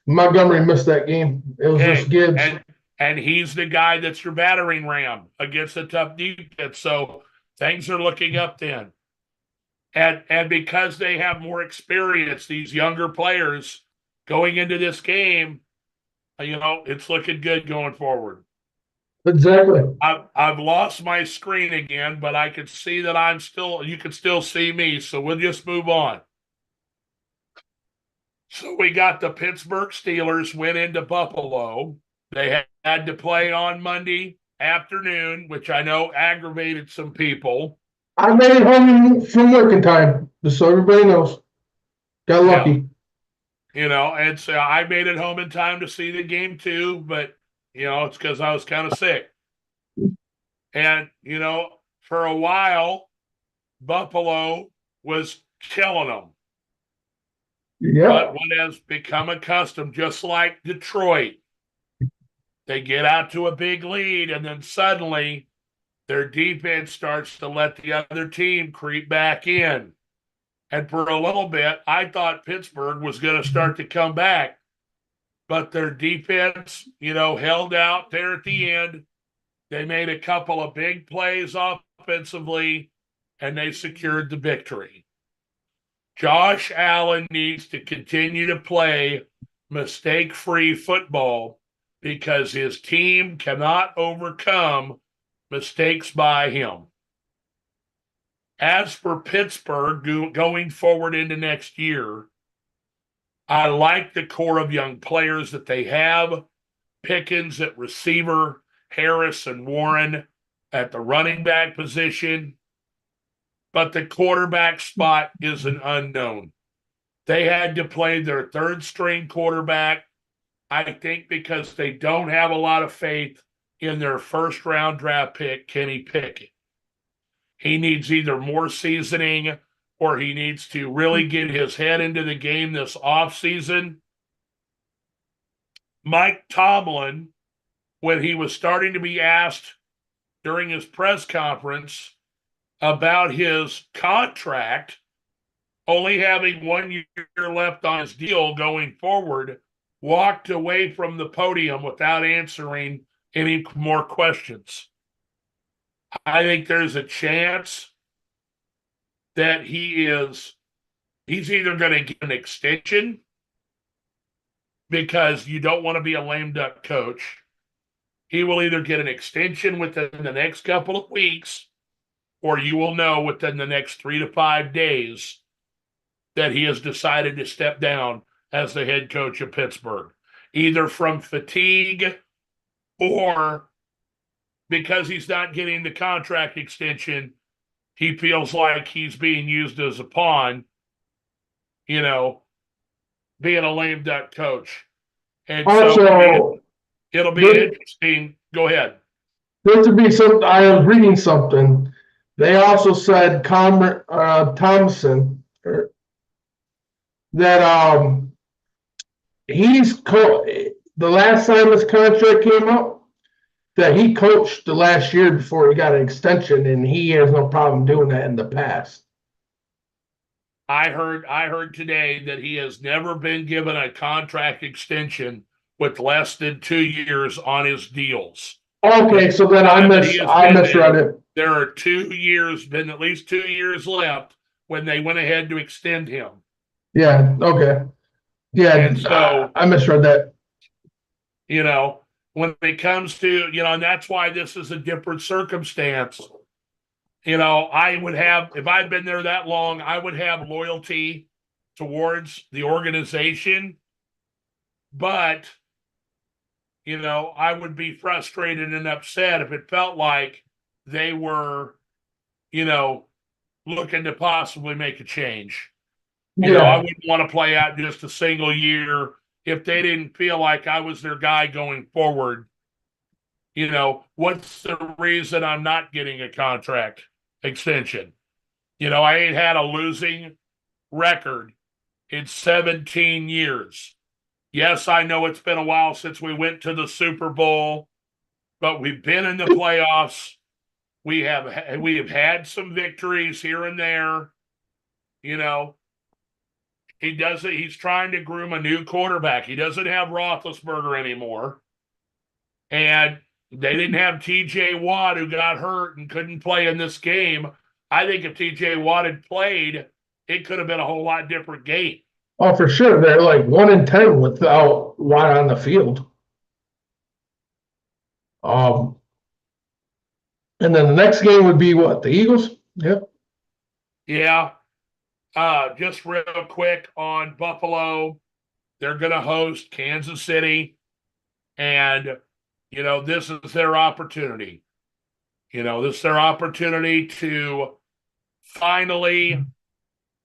Montgomery missed that game. It was just Gibbs. And he's the guy that's your battering ram against a tough defense. So things are looking up then. And because they have more experience, these younger players going into this game, it's looking good going forward. Exactly. I've lost my screen again, but I can see that you can still see me. So we'll just move on. So we got the Pittsburgh Steelers went into Buffalo. They had to play on Monday afternoon, which I know aggravated some people. I made it home from work in time, just so everybody knows. Got lucky. And so I made it home in time to see the game too, but, it's because I was kind of sick. And, for a while, Buffalo was killing them. Yeah. But what has become accustomed, just like Detroit, they get out to a big lead, and then suddenly their defense starts to let the other team creep back in. And for a little bit, I thought Pittsburgh was going to start to come back. But their defense, held out there at the end. They made a couple of big plays offensively, and they secured the victory. Josh Allen needs to continue to play mistake-free football because his team cannot overcome mistakes by him. As for Pittsburgh going forward into next year, I like the core of young players that they have. Pickens at receiver, Harris and Warren at the running back position. But the quarterback spot is an unknown. They had to play their third string quarterback, I think, because they don't have a lot of faith in their first round draft pick, Kenny Pickett. He needs either more seasoning or he needs to really get his head into the game this offseason. Mike Tomlin, when he was starting to be asked during his press conference about his contract, only having 1 year left on his deal going forward, walked away from the podium without answering any more questions. I think there's a chance that he's either going to get an extension because you don't want to be a lame duck coach. He will either get an extension within the next couple of weeks, or you will know within the next 3 to 5 days that he has decided to step down as the head coach of Pittsburgh, either from fatigue or because he's not getting the contract extension. He feels like he's being used as a pawn, being a lame duck coach. And also, It'll be There, interesting. Go ahead. there to be some. I was reading something. They also said Thompson that the last time his contract came up, that he coached the last year before he got an extension, and he has no problem doing that in the past. I heard today that he has never been given a contract extension with less than 2 years on his deals. Okay, so then Time that he has I been misread it. there are 2 years, been at least 2 years left when they went ahead to extend him. Yeah, okay. Yeah, And so, I misread that. when it comes to, and that's why this is a different circumstance. I would have, if I'd been there that long, I would have loyalty towards the organization. But, I would be frustrated and upset if it felt like they were, looking to possibly make a change. I wouldn't want to play out just a single year if they didn't feel like I was their guy going forward. What's the reason I'm not getting a contract extension? I ain't had a losing record in 17 years. Yes, I know it's been a while since we went to the Super Bowl, but we've been in the playoffs. We have had some victories here and there. He's trying to groom a new quarterback. He doesn't have Roethlisberger anymore. And they didn't have TJ Watt, who got hurt and couldn't play in this game. I think if TJ Watt had played, it could have been a whole lot different game. Oh, for sure. They're like 1-10 without Watt on the field. And then the next game would be what? The Eagles? Yep. Yeah. Just real quick on Buffalo, they're going to host Kansas City, and this is their opportunity. This is their opportunity to finally,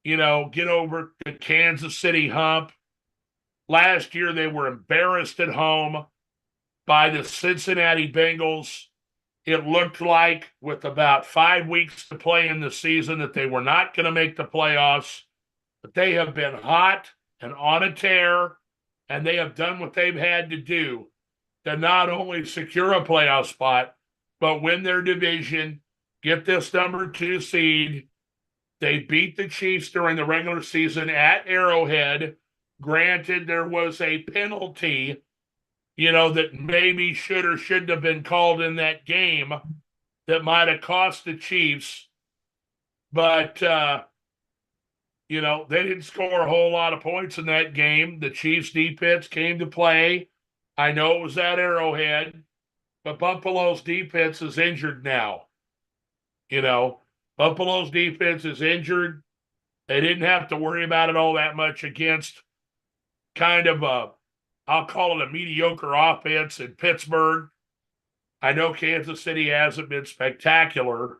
get over the Kansas City hump. Last year, they were embarrassed at home by the Cincinnati Bengals. It looked like, with about 5 weeks to play in the season, that they were not going to make the playoffs. But they have been hot and on a tear, and they have done what they've had to do to not only secure a playoff spot, but win their division, get this number 2 seed. They beat the Chiefs during the regular season at Arrowhead. Granted, there was a penalty, that maybe should or shouldn't have been called in that game that might have cost the Chiefs. But, they didn't score a whole lot of points in that game. The Chiefs' defense came to play. I know it was at Arrowhead, but Buffalo's defense is injured now. Buffalo's defense is injured. They didn't have to worry about it all that much against kind of I'll call it a mediocre offense in Pittsburgh. I know Kansas City hasn't been spectacular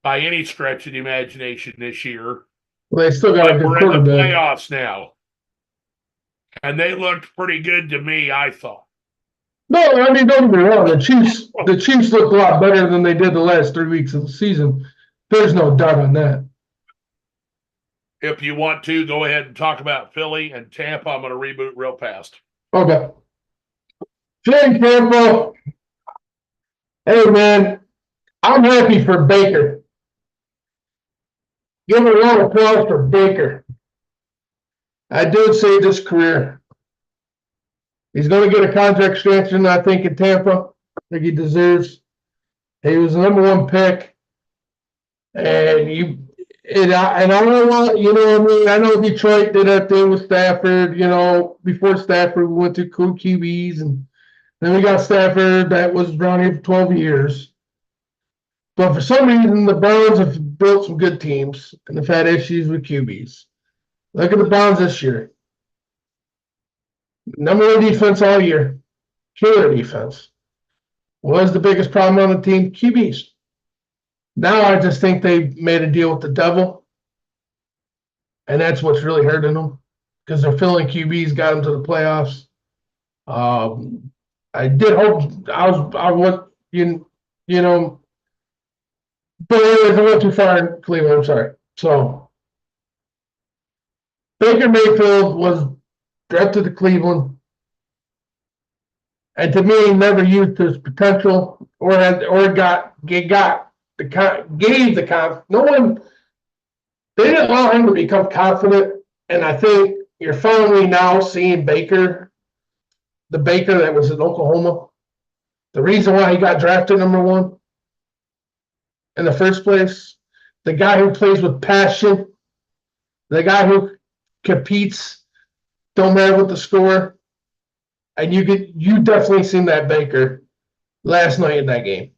by any stretch of the imagination this year. Well, they still got a good We're in the quarterback. playoffs now. And they looked pretty good to me, I thought. No, I mean, don't get me wrong. The Chiefs looked a lot better than they did the last 3 weeks of the season. There's no doubt on that. If you want to, go ahead and talk about Philly and Tampa. I'm going to reboot real fast. Okay. Philly, Tampa. Hey, man, I'm happy for Baker. Give a round of applause for Baker. I do saved his career. He's going to get a contract extension, I think, in Tampa. I think he deserves. He was the #1 pick. And I don't want, what I mean? I know Detroit did that thing with Stafford, before Stafford, we went to cool QBs, and then we got Stafford that was around here for 12 years. But for some reason, the Browns have built some good teams and have had issues with QBs. Look at the Browns this year. #1 defense all year. Killer defense. What is the biggest problem on the team? QBs. Now I just think they made a deal with the devil. And that's what's really hurting them. Because they're filling QBs, got them to the playoffs. I did hope I want you know, but anyways, I went too far in Cleveland. I'm sorry. So Baker Mayfield was drafted to Cleveland, and to me, he never used his potential or got gave the conf. No one they didn't allow him to become confident, and I think you're finally now seeing Baker, the Baker that was in Oklahoma. The reason why he got drafted #1 in the first place, the guy who plays with passion, the guy who competes, don't matter what the score, and you definitely seen that Baker last night in that game.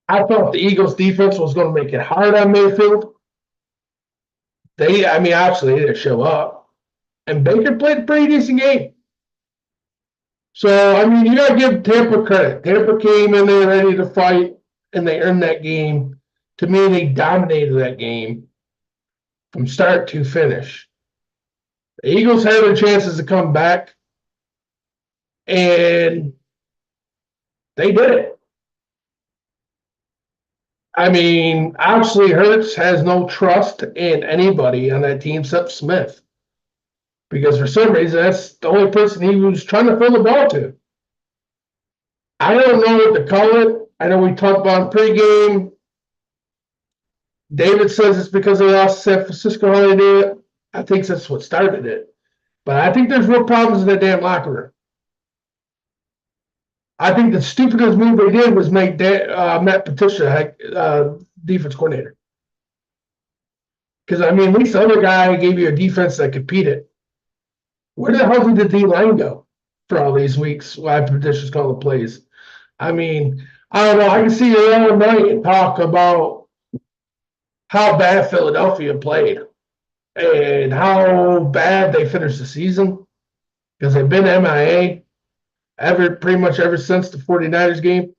I thought the Eagles defense was going to make it hard on Mayfield. I mean, obviously they didn't show up, and Baker played a pretty decent game. So, I mean, you got to give Tampa credit. Tampa came in there ready to fight, and they earned that game. To me, they dominated that game from start to finish. The Eagles had their chances to come back, and they did it. I mean, obviously, Hurts has no trust in anybody on that team except Smith. Because for some reason, that's the only person he was trying to throw the ball to. I don't know what to call it. I know we talked about pregame. David says it's because they lost San Francisco how they did it. I think that's what started it. But I think there's real problems in that damn locker room. I think the stupidest move they did was make Matt Patricia defense coordinator. Because, I mean, at least the other guy gave you a defense that competed. Where the hell did the D-line go for all these weeks while Patricia's calling the plays? I mean, I don't know. I can see you all night and talk about how bad Philadelphia played and how bad they finished the season because they've been MIA pretty much ever since the 49ers game.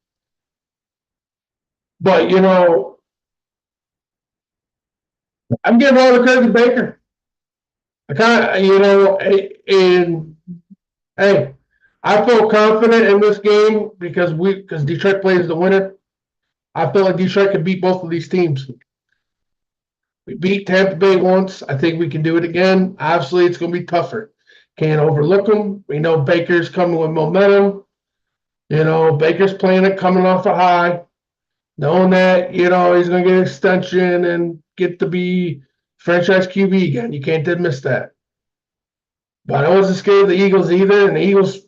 But, I'm giving all the credit to Baker. I kind of, and hey, I feel confident in this game because Detroit plays the winner. I feel like Detroit can beat both of these teams. We beat Tampa Bay once. I think we can do it again. Obviously, it's going to be tougher. Can't overlook them. We know Baker's coming with momentum. Baker's playing it coming off a high, knowing that, he's going to get an extension and get to be franchise QB again. You can't dismiss that. But I wasn't scared of the Eagles either, and the Eagles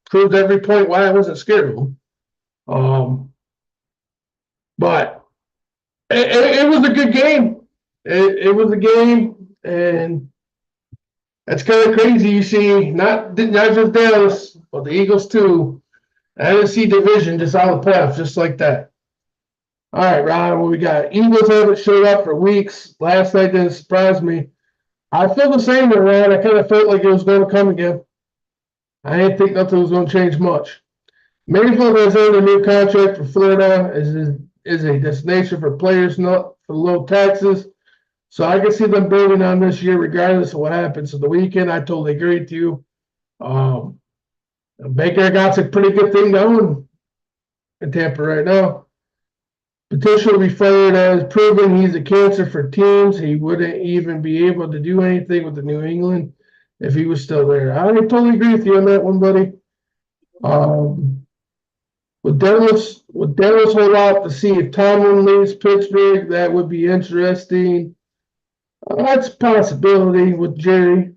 proved every point why I wasn't scared of them. But it was a good game. It was a game, and that's kind of crazy. You see, not just Dallas, but the Eagles too. NFC division just out of the playoffs, just like that. All right, Ron, what we got? Eagles haven't showed up for weeks. Last night didn't surprise me. I feel the same way, Ron. I kind of felt like it was going to come again. I didn't think nothing was going to change much. Mayfield has earned a new contract for Florida is a destination for players not for low taxes. So I can see them building on this year regardless of what happens. So the weekend, I totally agree with you. Baker got a pretty good thing going in Tampa right now. Patricia referred as proven he's a cancer for teams. He wouldn't even be able to do anything with the New England if he was still there. I totally agree with you on that one, buddy. Would Dallas hold out to see if Tomlin leaves Pittsburgh? That would be interesting. That's a possibility with Jerry.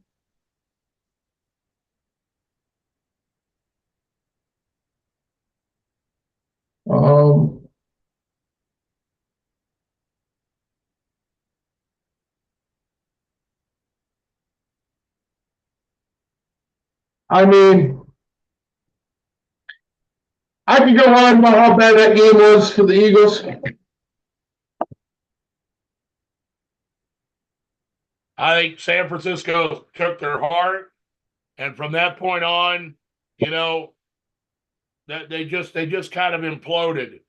I mean, I could go on about how bad that game was for the Eagles. I think San Francisco took their heart, and from that point on, that they just kind of imploded.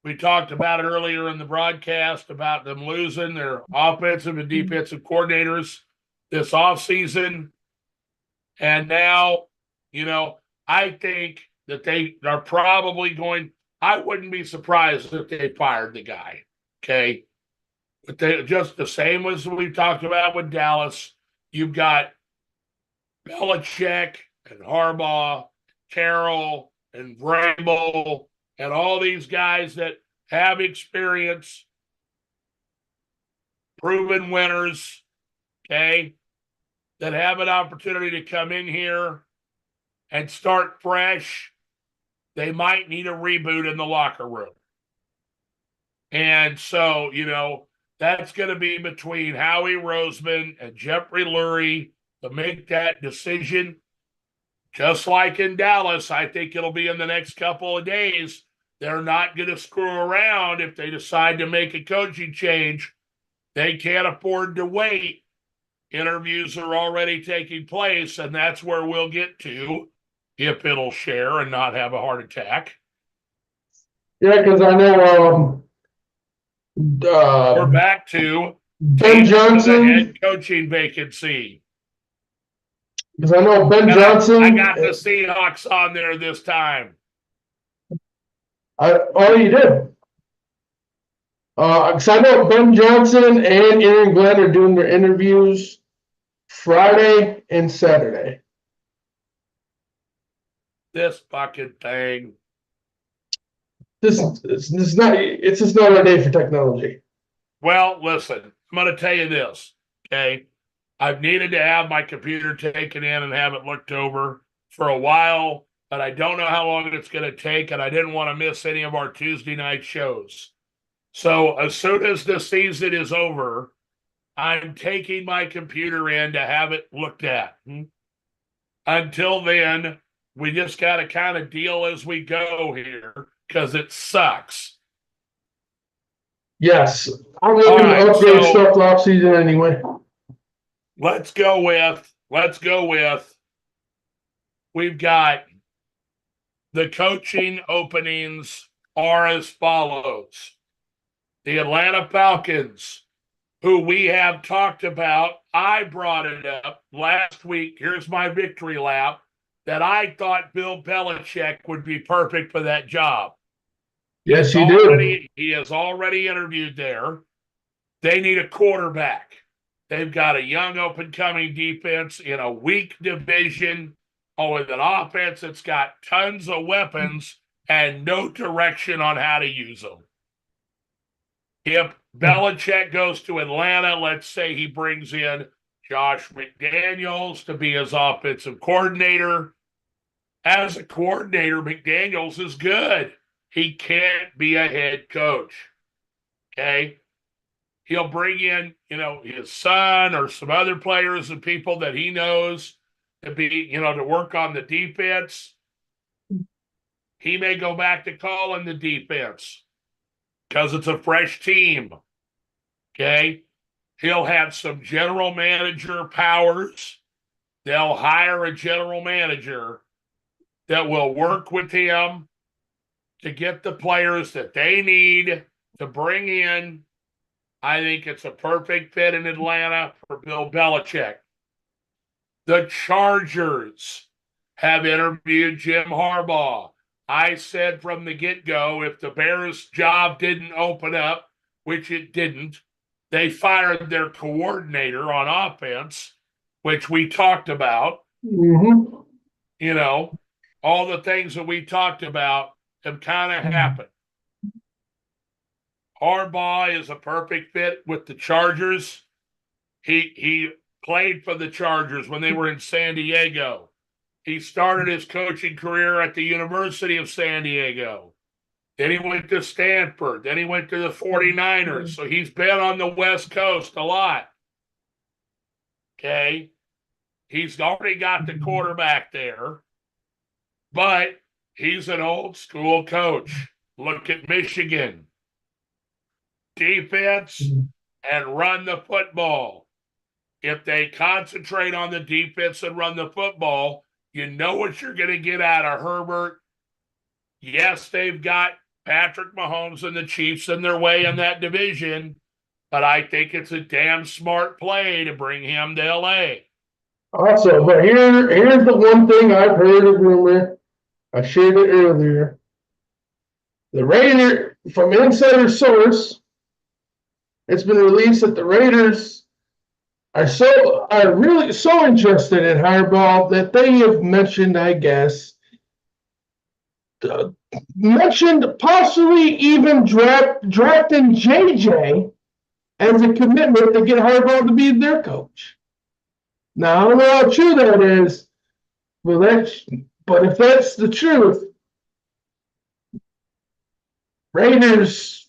We talked about it earlier in the broadcast about them losing their offensive and defensive coordinators this offseason. And now, I think that they are probably going. I wouldn't be surprised if they fired the guy. Okay. But they just the same as we talked about with Dallas. You've got Belichick and Harbaugh, Carroll and Vrabel, and all these guys that have experience, proven winners, okay, that have an opportunity to come in here and start fresh. They might need a reboot in the locker room. And so, that's going to be between Howie Roseman and Jeffrey Lurie to make that decision. Just like in Dallas, I think it'll be in the next couple of days. They're not going to screw around if they decide to make a coaching change. They can't afford to wait. Interviews are already taking place, and that's where we'll get to if it'll share and not have a heart attack. Yeah, because I know We're back to Ben the Johnson. head coaching vacancy. Because I know Ben And Johnson. I got the Seahawks on there this time. You did. Because I know Ben Johnson and Aaron Glenn are doing their interviews Friday and Saturday. This fucking thing. This is not. It's just not our day for technology. Well, listen, I'm going to tell you this, okay? I've needed to have my computer taken in and have it looked over for a while, but I don't know how long it's going to take, and I didn't want to miss any of our Tuesday night shows. So as soon as the season is over, I'm taking my computer in to have it looked at. Until then, we just got to kind of deal as we go here because it sucks. Yes. I'm looking to upgrade stuff off season anyway. Let's go with, we've got the coaching openings are as follows. The Atlanta Falcons, who we have talked about, I brought it up last week. Here's my victory lap that I thought Bill Belichick would be perfect for that job. Yes, he did. He has already interviewed there. They need a quarterback. They've got a young up-and-coming defense in a weak division with an offense that's got tons of weapons and no direction on how to use them. If Belichick goes to Atlanta, let's say he brings in Josh McDaniels to be his offensive coordinator. As a coordinator, McDaniels is good. He can't be a head coach. Okay? He'll bring in, his son or some other players and people that he knows to be, to work on the defense. He may go back to calling the defense because it's a fresh team. Okay? He'll have some general manager powers. They'll hire a general manager that will work with him to get the players that they need to bring in. I think it's a perfect fit in Atlanta for Bill Belichick. The Chargers have interviewed Jim Harbaugh. I said from the get-go, if the Bears' job didn't open up, which it didn't, they fired their coordinator on offense, which we talked about. Mm-hmm. All the things that we talked about have kind of happened. Harbaugh is a perfect fit with the Chargers. He played for the Chargers when they were in San Diego. He started his coaching career at the University of San Diego. Then he went to Stanford. Then he went to the 49ers. So he's been on the West Coast a lot. Okay? He's already got the quarterback there. But he's an old school coach. Look at Michigan. Defense and run the football. If they concentrate on the defense and run the football, you know what you're going to get out of Herbert. Yes, they've got Patrick Mahomes and the Chiefs in their way in that division, but I think it's a damn smart play to bring him to L.A. Also, but here's the one thing I've heard a rumor I shared it earlier. The Raider, from insider source, it's been released that the Raiders are really so interested in Harbaugh that they have mentioned, I guess, mentioned possibly even drafting JJ as a commitment to get Harbaugh to be their coach. Now, I don't know how true that is, but if that's the truth, Raiders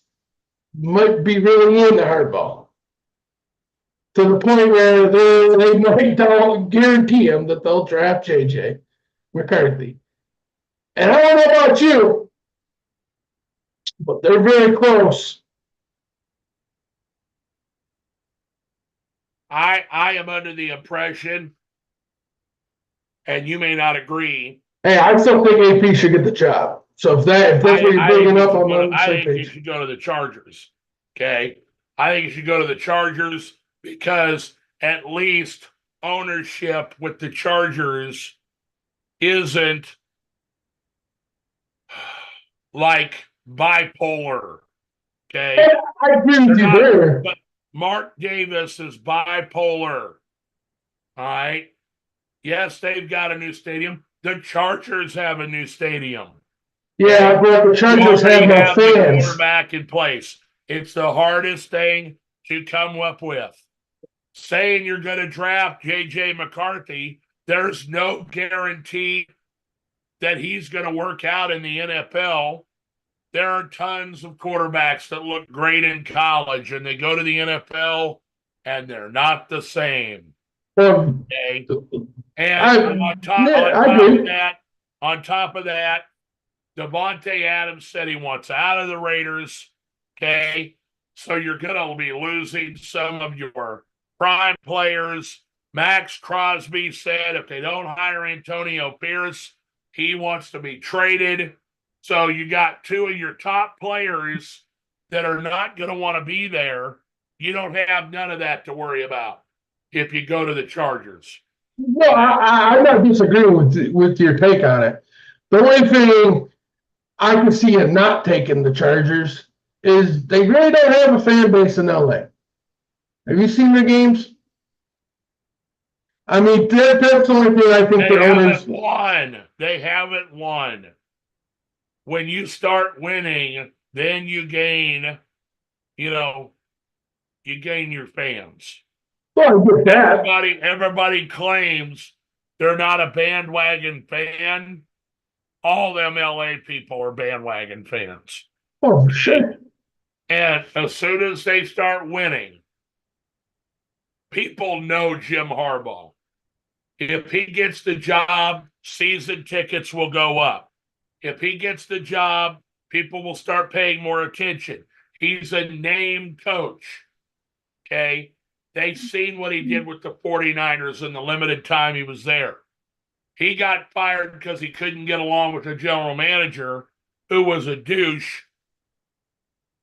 might be really into Harbaugh to the point where they might guarantee him that they'll draft JJ McCarthy. And I don't know about you, but they're very close. I am under the impression, and you may not agree. Hey, I still think AP should get the job. So if that's what you're bringing up, I'm on the same page. You should go to the Chargers. Okay. I think you should go to the Chargers because at least ownership with the Chargers isn't like bipolar. Okay. I agree with you there. But Mark Davis is bipolar. All right. Yes, they've got a new stadium. The Chargers have a new stadium. Yeah, but the Chargers have no fans. The quarterback in place. It's the hardest thing to come up with. Saying you're going to draft J.J. McCarthy, there's no guarantee that he's going to work out in the NFL. There are tons of quarterbacks that look great in college, and they go to the NFL, and they're not the same. Okay? And on top of that, Devontae Adams said he wants out of the Raiders. Okay, so you're going to be losing some of your prime players. Max Crosby said if they don't hire Antonio Pierce, he wants to be traded. So you got two of your top players that are not going to want to be there. You don't have none of that to worry about if you go to the Chargers. Well, I'm not disagreeing with your take on it. The only thing I can see it not taking the Chargers is they really don't have a fan base in LA. Have you seen their games? I mean, that's the only thing I think the owners won. They haven't won. When you start winning, then you gain, you gain your fans. Well, I get that. Everybody claims they're not a bandwagon fan. All them LA people are bandwagon fans. Oh, sure. And as soon as they start winning, people know Jim Harbaugh. If he gets the job, season tickets will go up. If he gets the job, people will start paying more attention. He's a named coach. Okay? They've seen what he did with the 49ers in the limited time he was there. He got fired because he couldn't get along with the general manager, who was a douche,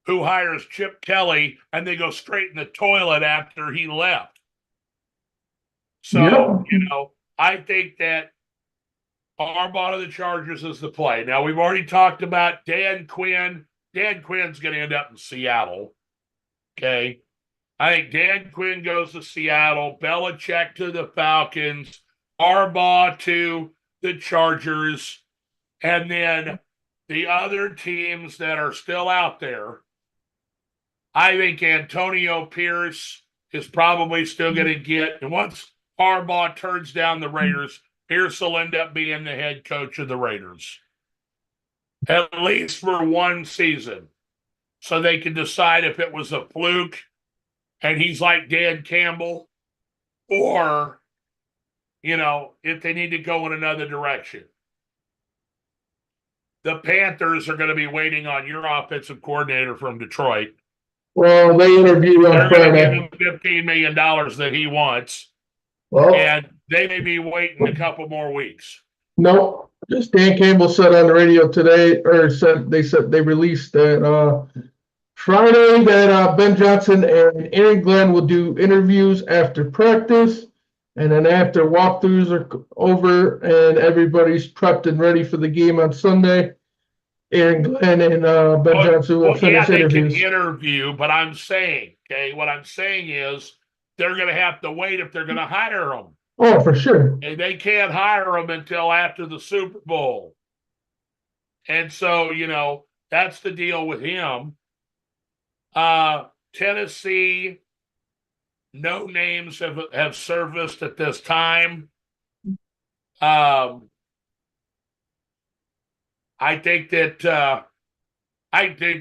who hires Chip Kelly, and they go straight in the toilet after he left. So, I think that Harbaugh to the Chargers is the play. Now, we've already talked about Dan Quinn. Dan Quinn's going to end up in Seattle. Okay? I think Dan Quinn goes to Seattle, Belichick to the Falcons, Harbaugh to the Chargers, and then the other teams that are still out there. I think Antonio Pierce is probably still going to get, and once Harbaugh turns down the Raiders, Pierce will end up being the head coach of the Raiders, at least for one season, so they can decide if it was a fluke and he's like Dan Campbell, or, if they need to go in another direction. The Panthers are going to be waiting on your offensive coordinator from Detroit. Well, they interviewed on Friday. They're going to give him $15 million that he wants. Well, and they may be waiting a couple more weeks. No, just Dan Campbell said on the radio today, or said they released that Friday that Ben Johnson and Aaron Glenn will do interviews after practice, And then after walkthroughs are over and everybody's prepped and ready for the game on Sunday, Aaron Glenn and Ben Johnson will finish they can interviews. interview, but I'm saying, okay, what I'm saying is they're going to have to wait if they're going to hire them. Oh, for sure. And they can't hire them until after the Super Bowl. And so, that's the deal with him. Tennessee, no names have surfaced at this time. I think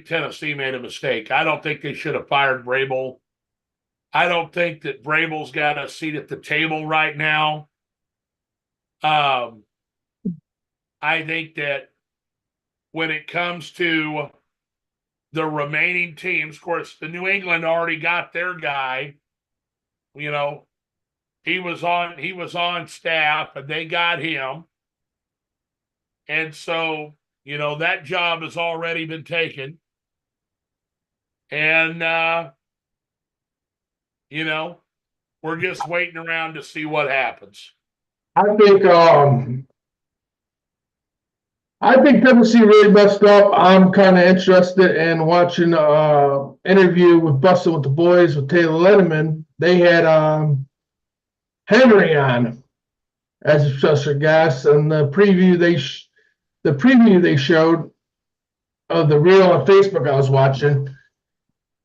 Tennessee made a mistake. I don't think they should have fired Vrabel. I don't think that Vrabel's got a seat at the table right now. I think that when it comes to the remaining teams, of course, the New England already got their guy. He was on staff, and they got him. And so, that job has already been taken. And we're just waiting around to see what happens. I think Tennessee really messed up. I'm kind of interested in watching interview with Bustin' with the Boys with Taylor Letterman. They had Henry on as a special guest, and the preview they showed of the reel on Facebook I was watching.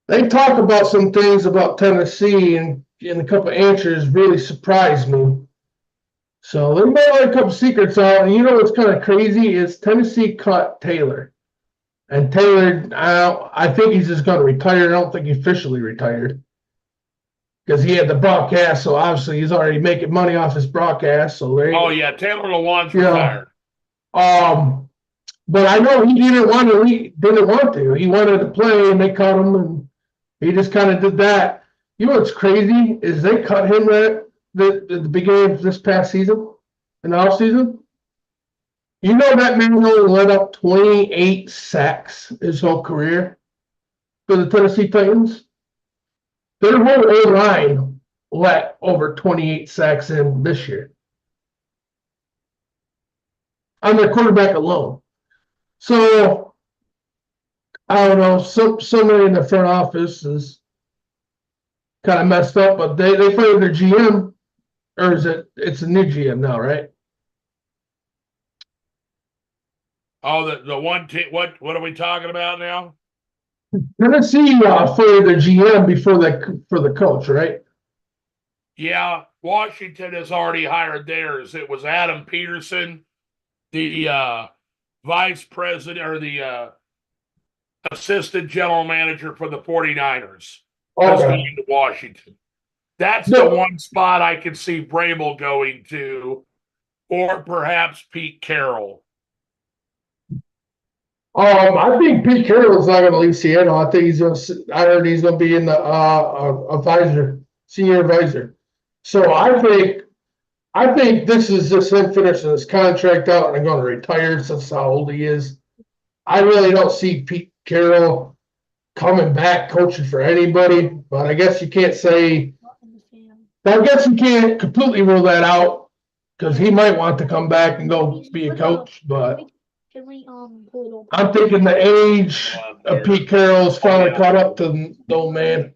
They talk about some things about Tennessee, and a couple of answers really surprised me. So they might let a couple secrets out. And what's kind of crazy is Tennessee cut Taylor. And Taylor, I think he's just going to retire. I don't think he officially retired. Because he had the broadcast, so obviously he's already making money off his broadcast. So Taylor Lewan's retired. But I know he didn't want to. He wanted to play, and they cut him, and he just kind of did that. What's crazy is they cut him at the beginning of this past season, in the off season. That man only let up 28 sacks his whole career for the Tennessee Titans. Their whole O-line let over 28 sacks in this year on their quarterback alone. So I don't know. Somebody in the front office is kind of messed up, but they fired their GM. Or is it's a new GM now, right? Oh, the one team. What are we talking about now? Tennessee fired their GM for the coach, right? Yeah, Washington has already hired theirs. It was Adam Peterson, the vice president or the assistant general manager for the 49ers. That's going to Washington. That's the one spot I can see Vrabel going to, or perhaps Pete Carroll. I think Pete Carroll's not going to leave Seattle. I think I heard he's going to be in the senior advisor. So I think this is just him finishing his contract out and going to retire since how old he is. I really don't see Pete Carroll coming back coaching for anybody, but I guess you can't say. I guess you can't completely rule that out because he might want to come back and go be a coach, but I'm thinking the age of Pete Carroll is finally caught up to the old man.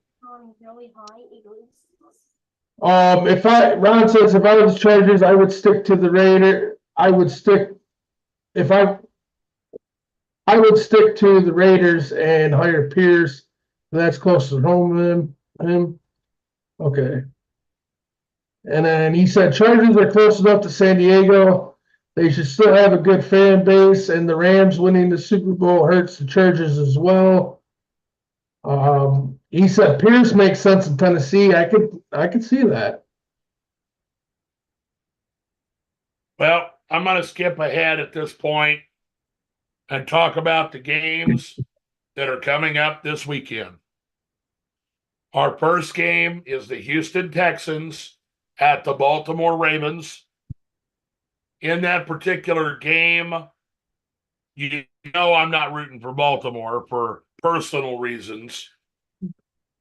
Ron says if I was Chargers, I would stick to the Raider. I would stick to the Raiders and hire Pierce. That's close to home to him. Okay. And then he said Chargers are close enough to San Diego. They should still have a good fan base, and the Rams winning the Super Bowl hurts the Chargers as well. He said Pierce makes sense in Tennessee. I could see that. Well, I'm going to skip ahead at this point and talk about the games that are coming up this weekend. Our first game is the Houston Texans at the Baltimore Ravens. In that particular game, I'm not rooting for Baltimore for personal reasons,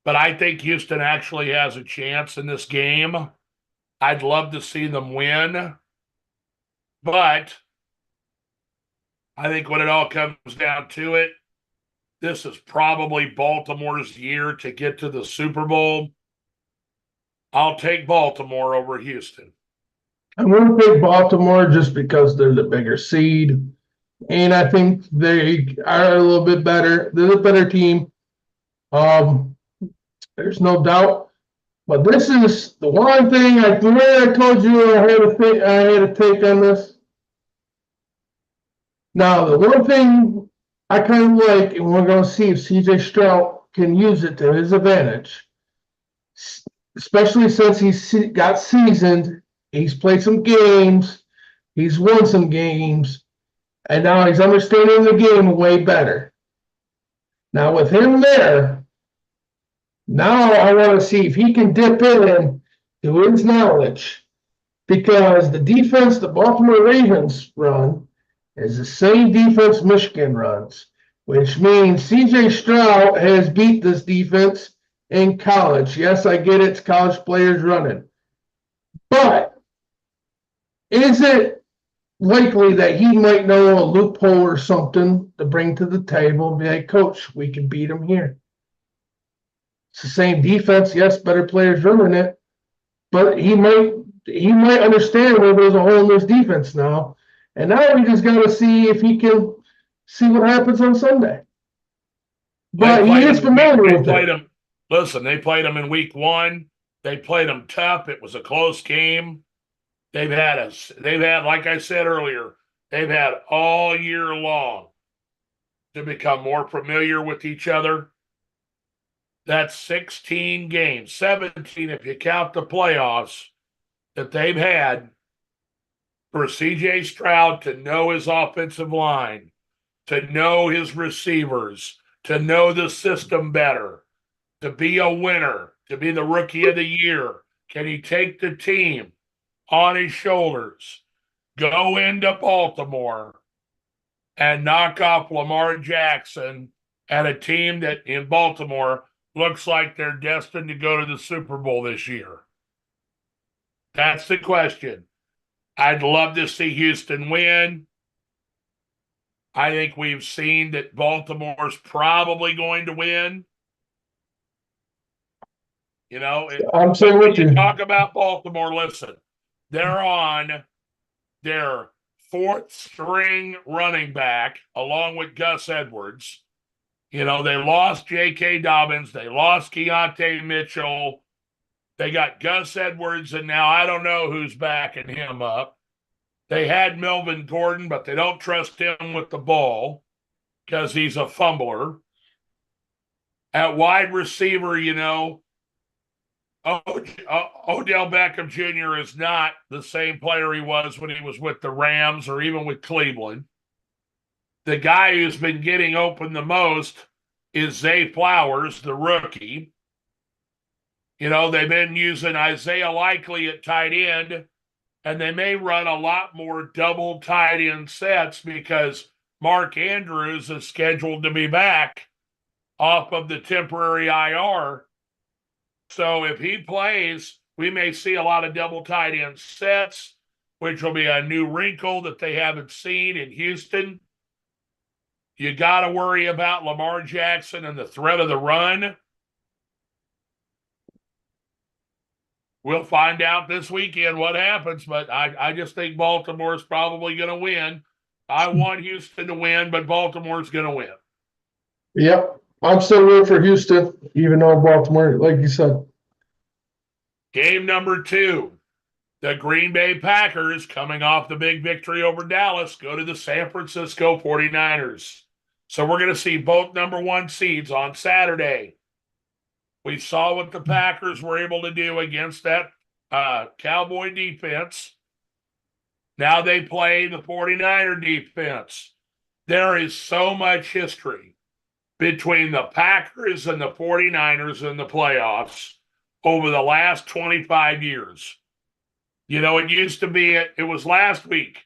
but I think Houston actually has a chance in this game. I'd love to see them win, but I think when it all comes down to it, this is probably Baltimore's year to get to the Super Bowl. I'll take Baltimore over Houston. I'm going to pick Baltimore just because they're the bigger seed. And I think they are a little bit better. They're the better team. There's no doubt. But this is the one thing the way I told you I had a take on this. Now, the one thing I kind of like, and we're going to see if CJ Stroud can use it to his advantage, especially since he's got seasoned, he's played some games, he's won some games, and now he's understanding the game way better. Now, with him there, now I want to see if he can dip in to his knowledge, because the defense the Baltimore Ravens run is the same defense Michigan runs, which means CJ Stroud has beat this defense in college. Yes, I get it's college players running. But is it likely that he might know a loophole or something to bring to the table and be like, Coach, we can beat him here? It's the same defense. Yes, better players running it. But he might understand where there's a hole in this defense now. And now we just got to see if he can see what happens on Sunday. But he is familiar with it. Listen, they played them in week 1. They played them tough. It was a close game. They've had, like I said earlier, they've had all year long to become more familiar with each other. That's 16 games, 17 if you count the playoffs, that they've had for CJ Stroud to know his offensive line, to know his receivers, to know the system better, to be a winner, to be the rookie of the year. Can he take the team on his shoulders, go into Baltimore, and knock off Lamar Jackson and a team that in Baltimore looks like they're destined to go to the Super Bowl this year? That's the question. I'd love to see Houston win. I think we've seen that Baltimore's probably going to win. You know, I'm saying when with you you. talk about Baltimore, listen, they're on their 4th string running back along with Gus Edwards. You know, they lost J.K. Dobbins. They lost Keontae Mitchell. They got Gus Edwards, and now I don't know who's backing him up. They had Melvin Gordon, but they don't trust him with the ball because he's a fumbler. At wide receiver, you know, Odell Beckham Jr. is not the same player he was when he was with the Rams or even with Cleveland. The guy who's been getting open the most is Zay Flowers, the rookie. You know, they've been using Isaiah Likely at tight end, and they may run a lot more double tight end sets because Mark Andrews is scheduled to be back off of the temporary IR. So if he plays, we may see a lot of double tight end sets, which will be a new wrinkle that they haven't seen in Houston. You got to worry about Lamar Jackson and the threat of the run. We'll find out this weekend what happens, but I just think Baltimore's probably going to win. I want Houston to win, but Baltimore's going to win. Yep. I'm still rooting for Houston, even though Baltimore, like you said. Game number 2. The Green Bay Packers, coming off the big victory over Dallas, go to the San Francisco 49ers. So we're going to see both number 1 seeds on Saturday. We saw what the Packers were able to do against that Cowboy defense. Now they play the 49er defense. There is so much history between the Packers and the 49ers in the playoffs over the last 25 years. You know, it used to be, it was last week,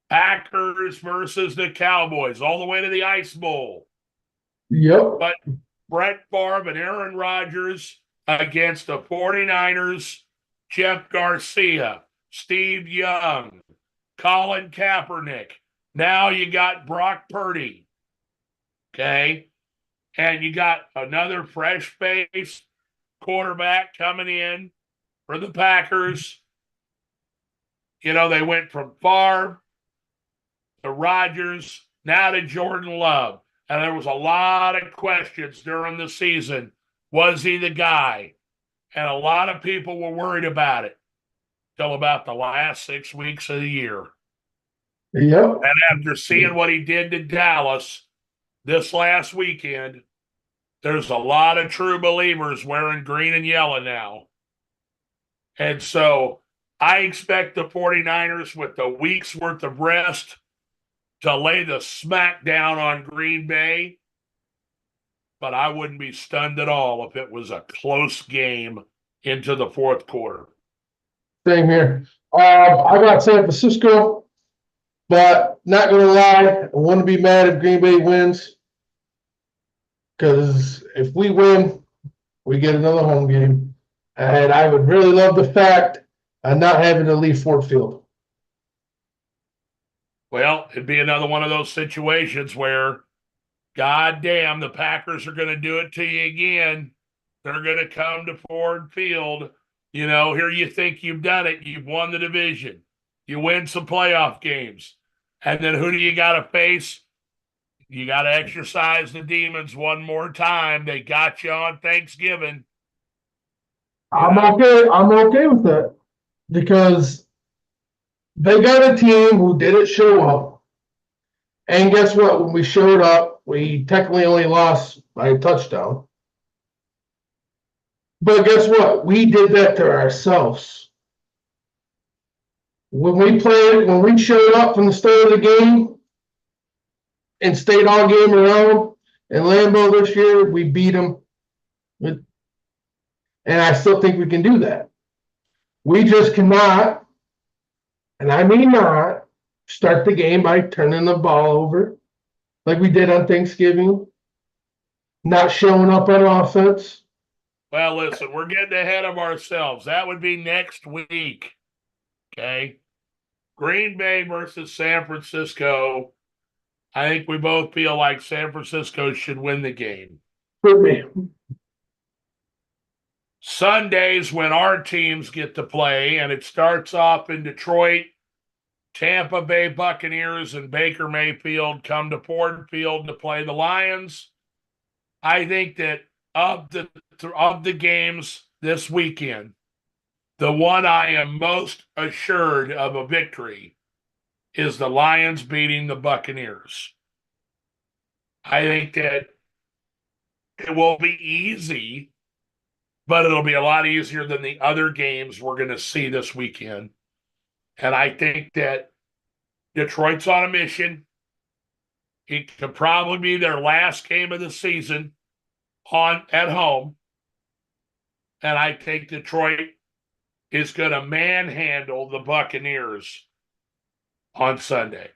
Packers versus the Cowboys, all the way to the Ice Bowl. Yep. But Brett Favre and Aaron Rodgers against the 49ers Jeff Garcia, Steve Young, Colin Kaepernick. Now you got Brock Purdy. Okay. And you got another fresh face quarterback coming in for the Packers. You know, they went from Favre to Rodgers, now to Jordan Love. And there was a lot of questions during the season. Was he the guy? And a lot of people were worried about it till about the last 6 weeks of the year. Yep. And after seeing what he did to Dallas this last weekend, there's a lot of true believers wearing green and yellow now. And so I expect the 49ers with a week's worth of rest to lay the smack down on Green Bay. But I wouldn't be stunned at all if it was a close game into the fourth quarter. Same here. I got San Francisco, but not going to lie, I want to be mad if Green Bay wins. Because if we win, we get another home game. And I would really love the fact of not having to leave Ford Field. Well, it'd be another one of those situations where, goddamn, the Packers are going to do it to you again. They're going to come to Ford Field. You know, here you think you've done it. You've won the division. You win some playoff games. And then who do you got to face? You got to exercise the demons one more time. They got you on Thanksgiving. I'm okay with that because they got a team who didn't show up. And guess what? When we showed up, we technically only lost by a touchdown. But guess what? We did that to ourselves. When we showed up from the start of the game and stayed all game around in Lambeau this year, we beat them. And I still think we can do that. We just cannot, and I mean not, start the game by turning the ball over like we did on Thanksgiving, not showing up on offense. Well, listen, we're getting ahead of ourselves. That would be next week. Okay. Green Bay versus San Francisco. I think we both feel like San Francisco should win the game. For me. Sundays when our teams get to play, and it starts off in Detroit. Tampa Bay Buccaneers and Baker Mayfield come to Ford Field to play the Lions. I think that of the games this weekend, the one I am most assured of a victory is the Lions beating the Buccaneers. I think that it will be easy, but it'll be a lot easier than the other games we're going to see this weekend. And I think that Detroit's on a mission. It could probably be their last game of the season at home. And I think Detroit is going to manhandle the Buccaneers on Sunday.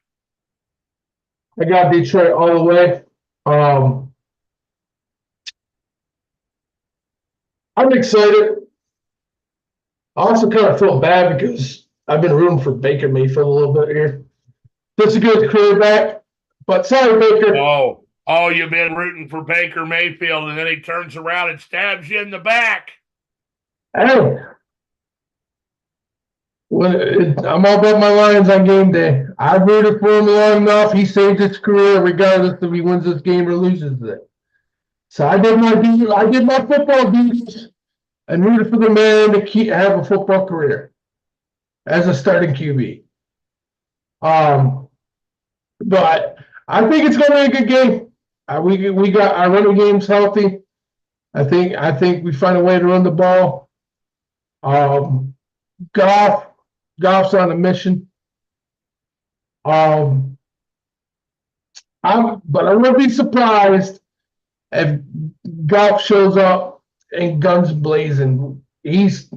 I got Detroit all the way. I'm excited. I also kind of feel bad because I've been rooting for Baker Mayfield a little bit here. That's a good quarterback, but sorry, Baker. Oh, you've been rooting for Baker Mayfield, and then he turns around and stabs you in the back. Hey, I'm all about my Lions on game day. I rooted for him long enough. He saved his career, regardless if he wins this game or loses it. So I did my football duties and rooted for the man to have a football career as a starting QB. But I think it's going to be a good game. We got our running game's healthy. I think we find a way to run the ball. Goff's on a mission. But I wouldn't be surprised if Goff shows up and guns blazing. His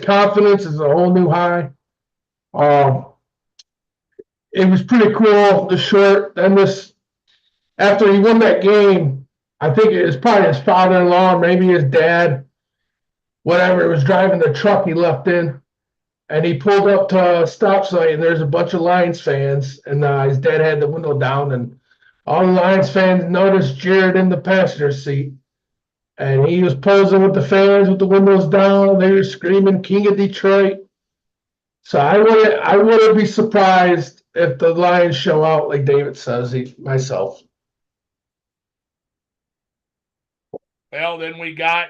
confidence is a whole new high. It was pretty cool, the short, and after he won that game, I think it was probably his father-in-law, maybe his dad, whatever, was driving the truck he left in. And he pulled up to a stop sign, and there's a bunch of Lions fans, and his dad had the window down, and all the Lions fans noticed Jared in the passenger seat, and he was posing with the fans with the windows down. They were screaming "King of Detroit." So I wouldn't be surprised if the Lions show out like David says. Myself. Well, then we got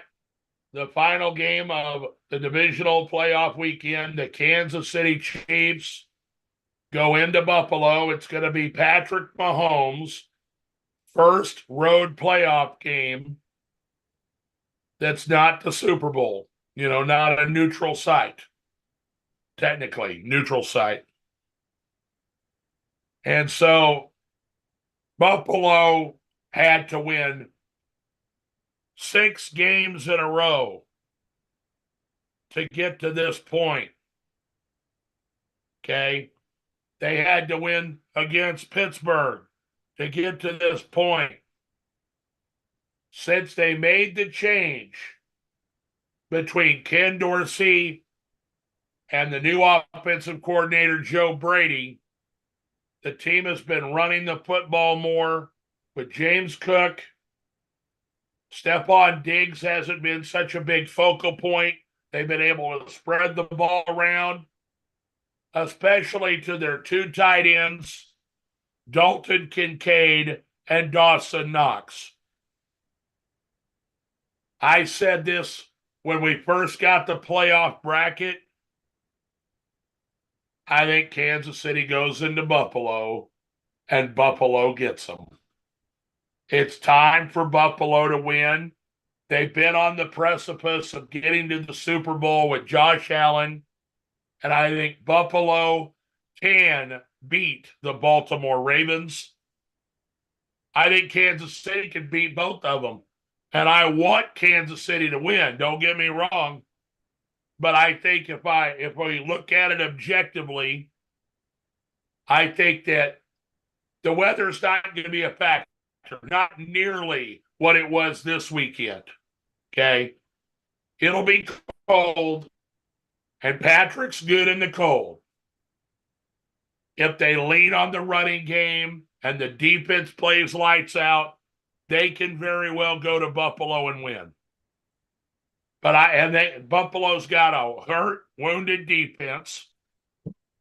the final game of the divisional playoff weekend. The Kansas City Chiefs go into Buffalo. It's going to be Patrick Mahomes' first road playoff game that's not the Super Bowl, not a neutral site, technically, neutral site. And so Buffalo had to win 6 games in a row to get to this point. Okay? They had to win against Pittsburgh to get to this point. Since they made the change between Ken Dorsey and the new offensive coordinator, Joe Brady, the team has been running the football more with James Cook. Stephon Diggs hasn't been such a big focal point. They've been able to spread the ball around, especially to their 2 tight ends, Dalton Kincaid and Dawson Knox. I said this when we first got the playoff bracket. I think Kansas City goes into Buffalo, and Buffalo gets them. It's time for Buffalo to win. They've been on the precipice of getting to the Super Bowl with Josh Allen, and I think Buffalo can beat the Baltimore Ravens. I think Kansas City can beat both of them, and I want Kansas City to win. Don't get me wrong. But I think if we look at it objectively, I think that the weather's not going to be a factor, not nearly what it was this weekend. Okay? It'll be cold, and Patrick's good in the cold. If they lean on the running game and the defense plays lights out, they can very well go to Buffalo and win. But Buffalo's got a hurt, wounded defense,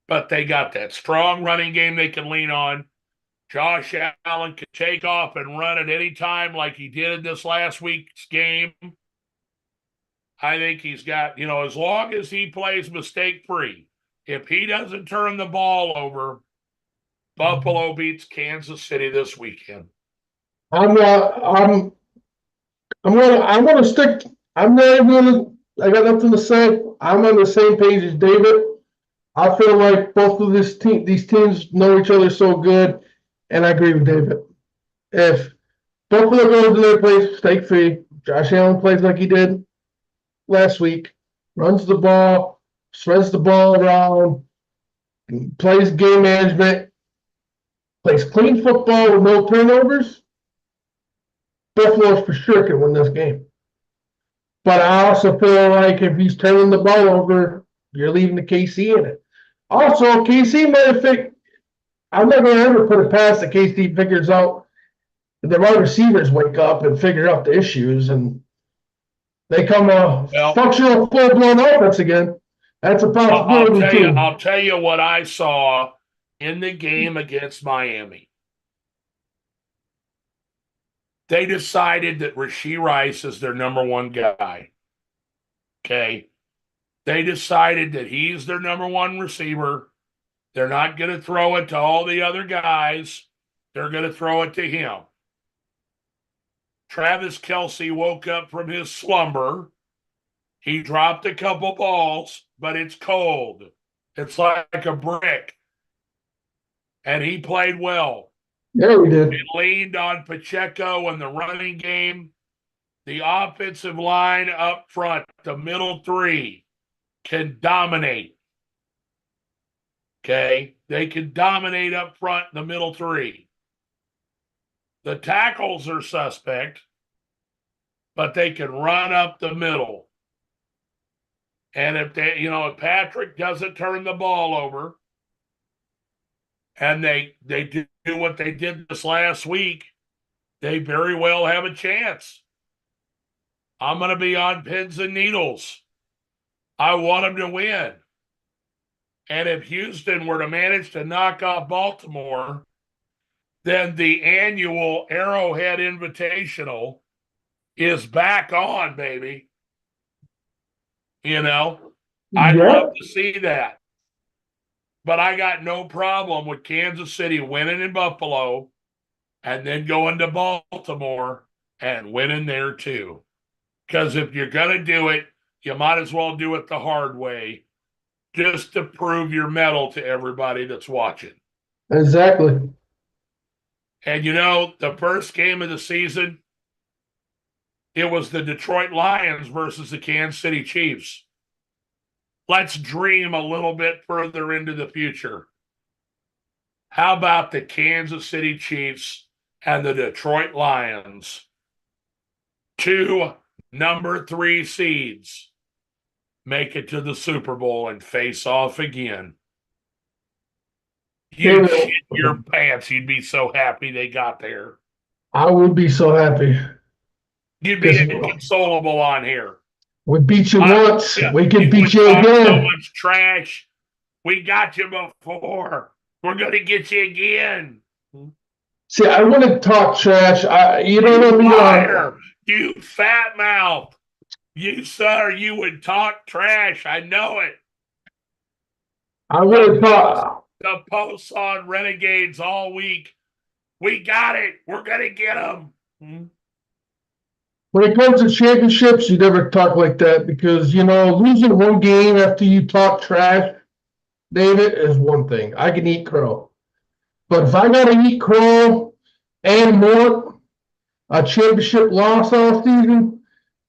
but they got that strong running game they can lean on. Josh Allen can take off and run at any time like he did in this last week's game. I think he's got, as long as he plays mistake-free, if he doesn't turn the ball over, Buffalo beats Kansas City this weekend. I'm gonna stick. I'm not even gonna. I got nothing to say. I'm on the same page as David. I feel like both of these teams know each other so good, and I agree with David. If Buffalo goes to their place mistake free, Josh Allen plays like he did last week, runs the ball, spreads the ball around, plays game management, plays clean football with no turnovers, Buffalo's for sure can win this game. But I also feel like if he's turning the ball over, you're leaving the KC in it. Also, KC might have figured. I'm not going to ever put it past that KC figures out the wide receivers wake up and figure out the issues, and they come a functional full-blown offense again. That's a possibility too. I'll tell you what I saw in the game against Miami. They decided that Rashee Rice is their number 1 guy. Okay. They decided that he's their number 1 receiver. They're not going to throw it to all the other guys. They're going to throw it to him. Travis Kelce woke up from his slumber. He dropped a couple balls, but it's cold. It's like a brick. And he played well. Yeah, we did. He leaned on Pacheco in the running game. The offensive line up front, the middle 3, can dominate. Okay? They can dominate up front in the middle 3. The tackles are suspect, but they can run up the middle. And if Patrick doesn't turn the ball over and they do what they did this last week, they very well have a chance. I'm going to be on pins and needles. I want them to win. And if Houston were to manage to knock off Baltimore, then the annual Arrowhead Invitational is back on, baby. I'd love to see that. But I got no problem with Kansas City winning in Buffalo and then going to Baltimore and winning there too. Because if you're going to do it, you might as well do it the hard way just to prove your mettle to everybody that's watching. Exactly. And the first game of the season, it was the Detroit Lions versus the Kansas City Chiefs. Let's dream a little bit further into the future. How about the Kansas City Chiefs and the Detroit Lions? 2 number 3 seeds make it to the Super Bowl and face off again. You'd shit your pants. You'd be so happy they got there. I would be so happy. You'd be inconsolable on here. We beat you once. We can beat you again. So much trash. We got you before. We're going to get you again. See, I wouldn't talk trash. You don't know me. Liar. You fat mouth. You would talk trash. I know it. I wouldn't talk. The posts on Renegades all week. We got it. We're going to get them. When it comes to championships, you never talk like that because, losing one game after you talk trash, David, is one thing. I can eat crow. But if I got to eat crow and more, a championship loss all season,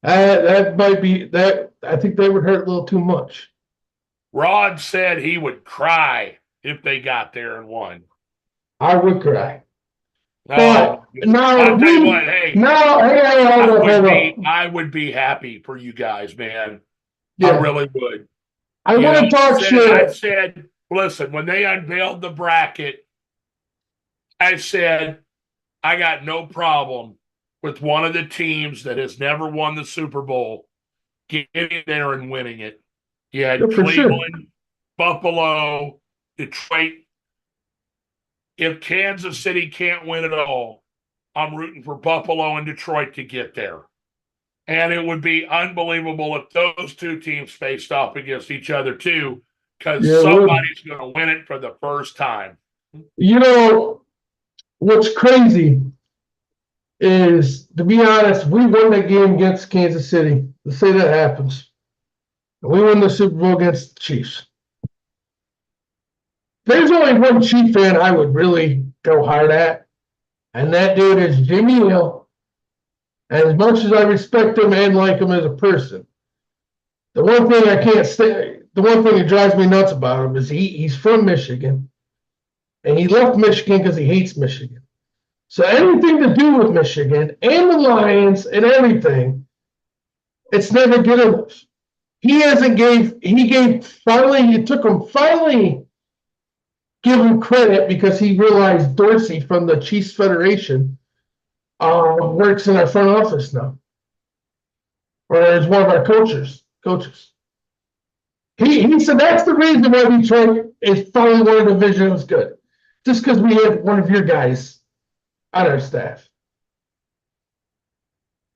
that might be that. I think they would hurt a little too much. Rod said he would cry if they got there and won. I would cry. No, I'll tell you what, hey, I would be happy for you guys, man. Yeah. I really would. I want to talk shit. I said, listen, when they unveiled the bracket, I said, I got no problem with one of the teams that has never won the Super Bowl getting there and winning it. You had Cleveland, Buffalo, Detroit. If Kansas City can't win it all, I'm rooting for Buffalo and Detroit to get there. And it would be unbelievable if those 2 teams faced off against each other too, because somebody's going to win it for the first time. What's crazy is, to be honest, we won that game against Kansas City. Let's say that happens. We won the Super Bowl against the Chiefs. There's only one Chief fan I would really go hard at, and that dude is Jimmy Hill. And as much as I respect him and like him as a person, the one thing that drives me nuts about him is he's from Michigan, and he left Michigan because he hates Michigan. So anything to do with Michigan and the Lions and everything, it's never good enough. It took him finally give him credit because he realized Dorsey from the Chiefs Federation works in our front office now, or is one of our coaches. He said that's the reason why Detroit is finally won a division that's good, just because we have one of your guys on our staff.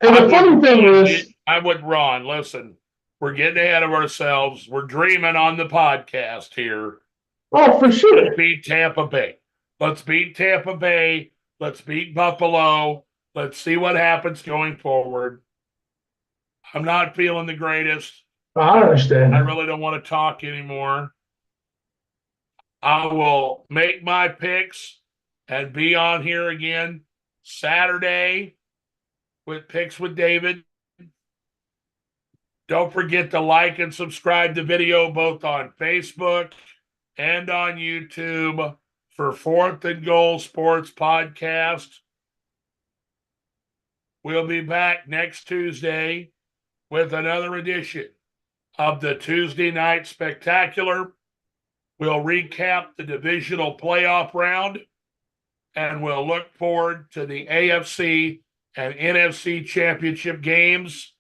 And the funny thing is, Ron, listen, we're getting ahead of ourselves. We're dreaming on the podcast here. Oh, for sure. Let's beat Tampa Bay. Let's beat Buffalo. Let's see what happens going forward. I'm not feeling the greatest. I understand. I really don't want to talk anymore. I will make my picks and be on here again Saturday with Picks with David. Don't forget to like and subscribe to the video both on Facebook and on YouTube for 4th and Goal Sports Podcast. We'll be back next Tuesday with another edition of the Tuesday night spectacular. We'll recap the divisional playoff round, and we'll look forward to the AFC and NFC championship games.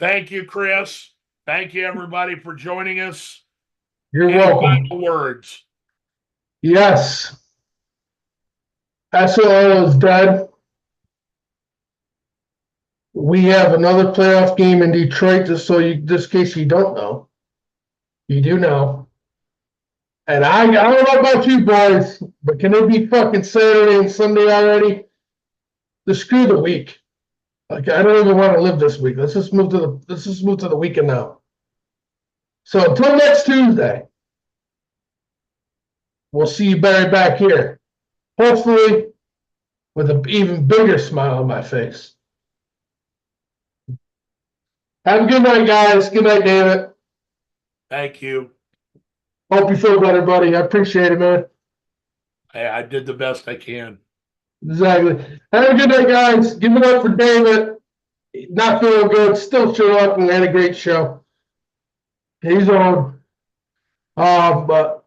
Thank you, Chris. Thank you, everybody, for joining us. You're Any welcome. final words? Yes. SOL is dead. We have another playoff game in Detroit, just in case you don't know. You do know. And I don't know about you boys, but can it be fucking Saturday and Sunday already? Just screw the week. Like, I don't even want to live this week. Let's just move to the weekend now. So until next Tuesday, we'll see you back here. Hopefully with an even bigger smile on my face. Have a good night, guys. Good night, David. Thank you. Hope you feel better, buddy. I appreciate it, man. I did the best I can. Exactly. Have a good night, guys. Give it up for David. Not feeling good. Still showed up and had a great show. He's on. But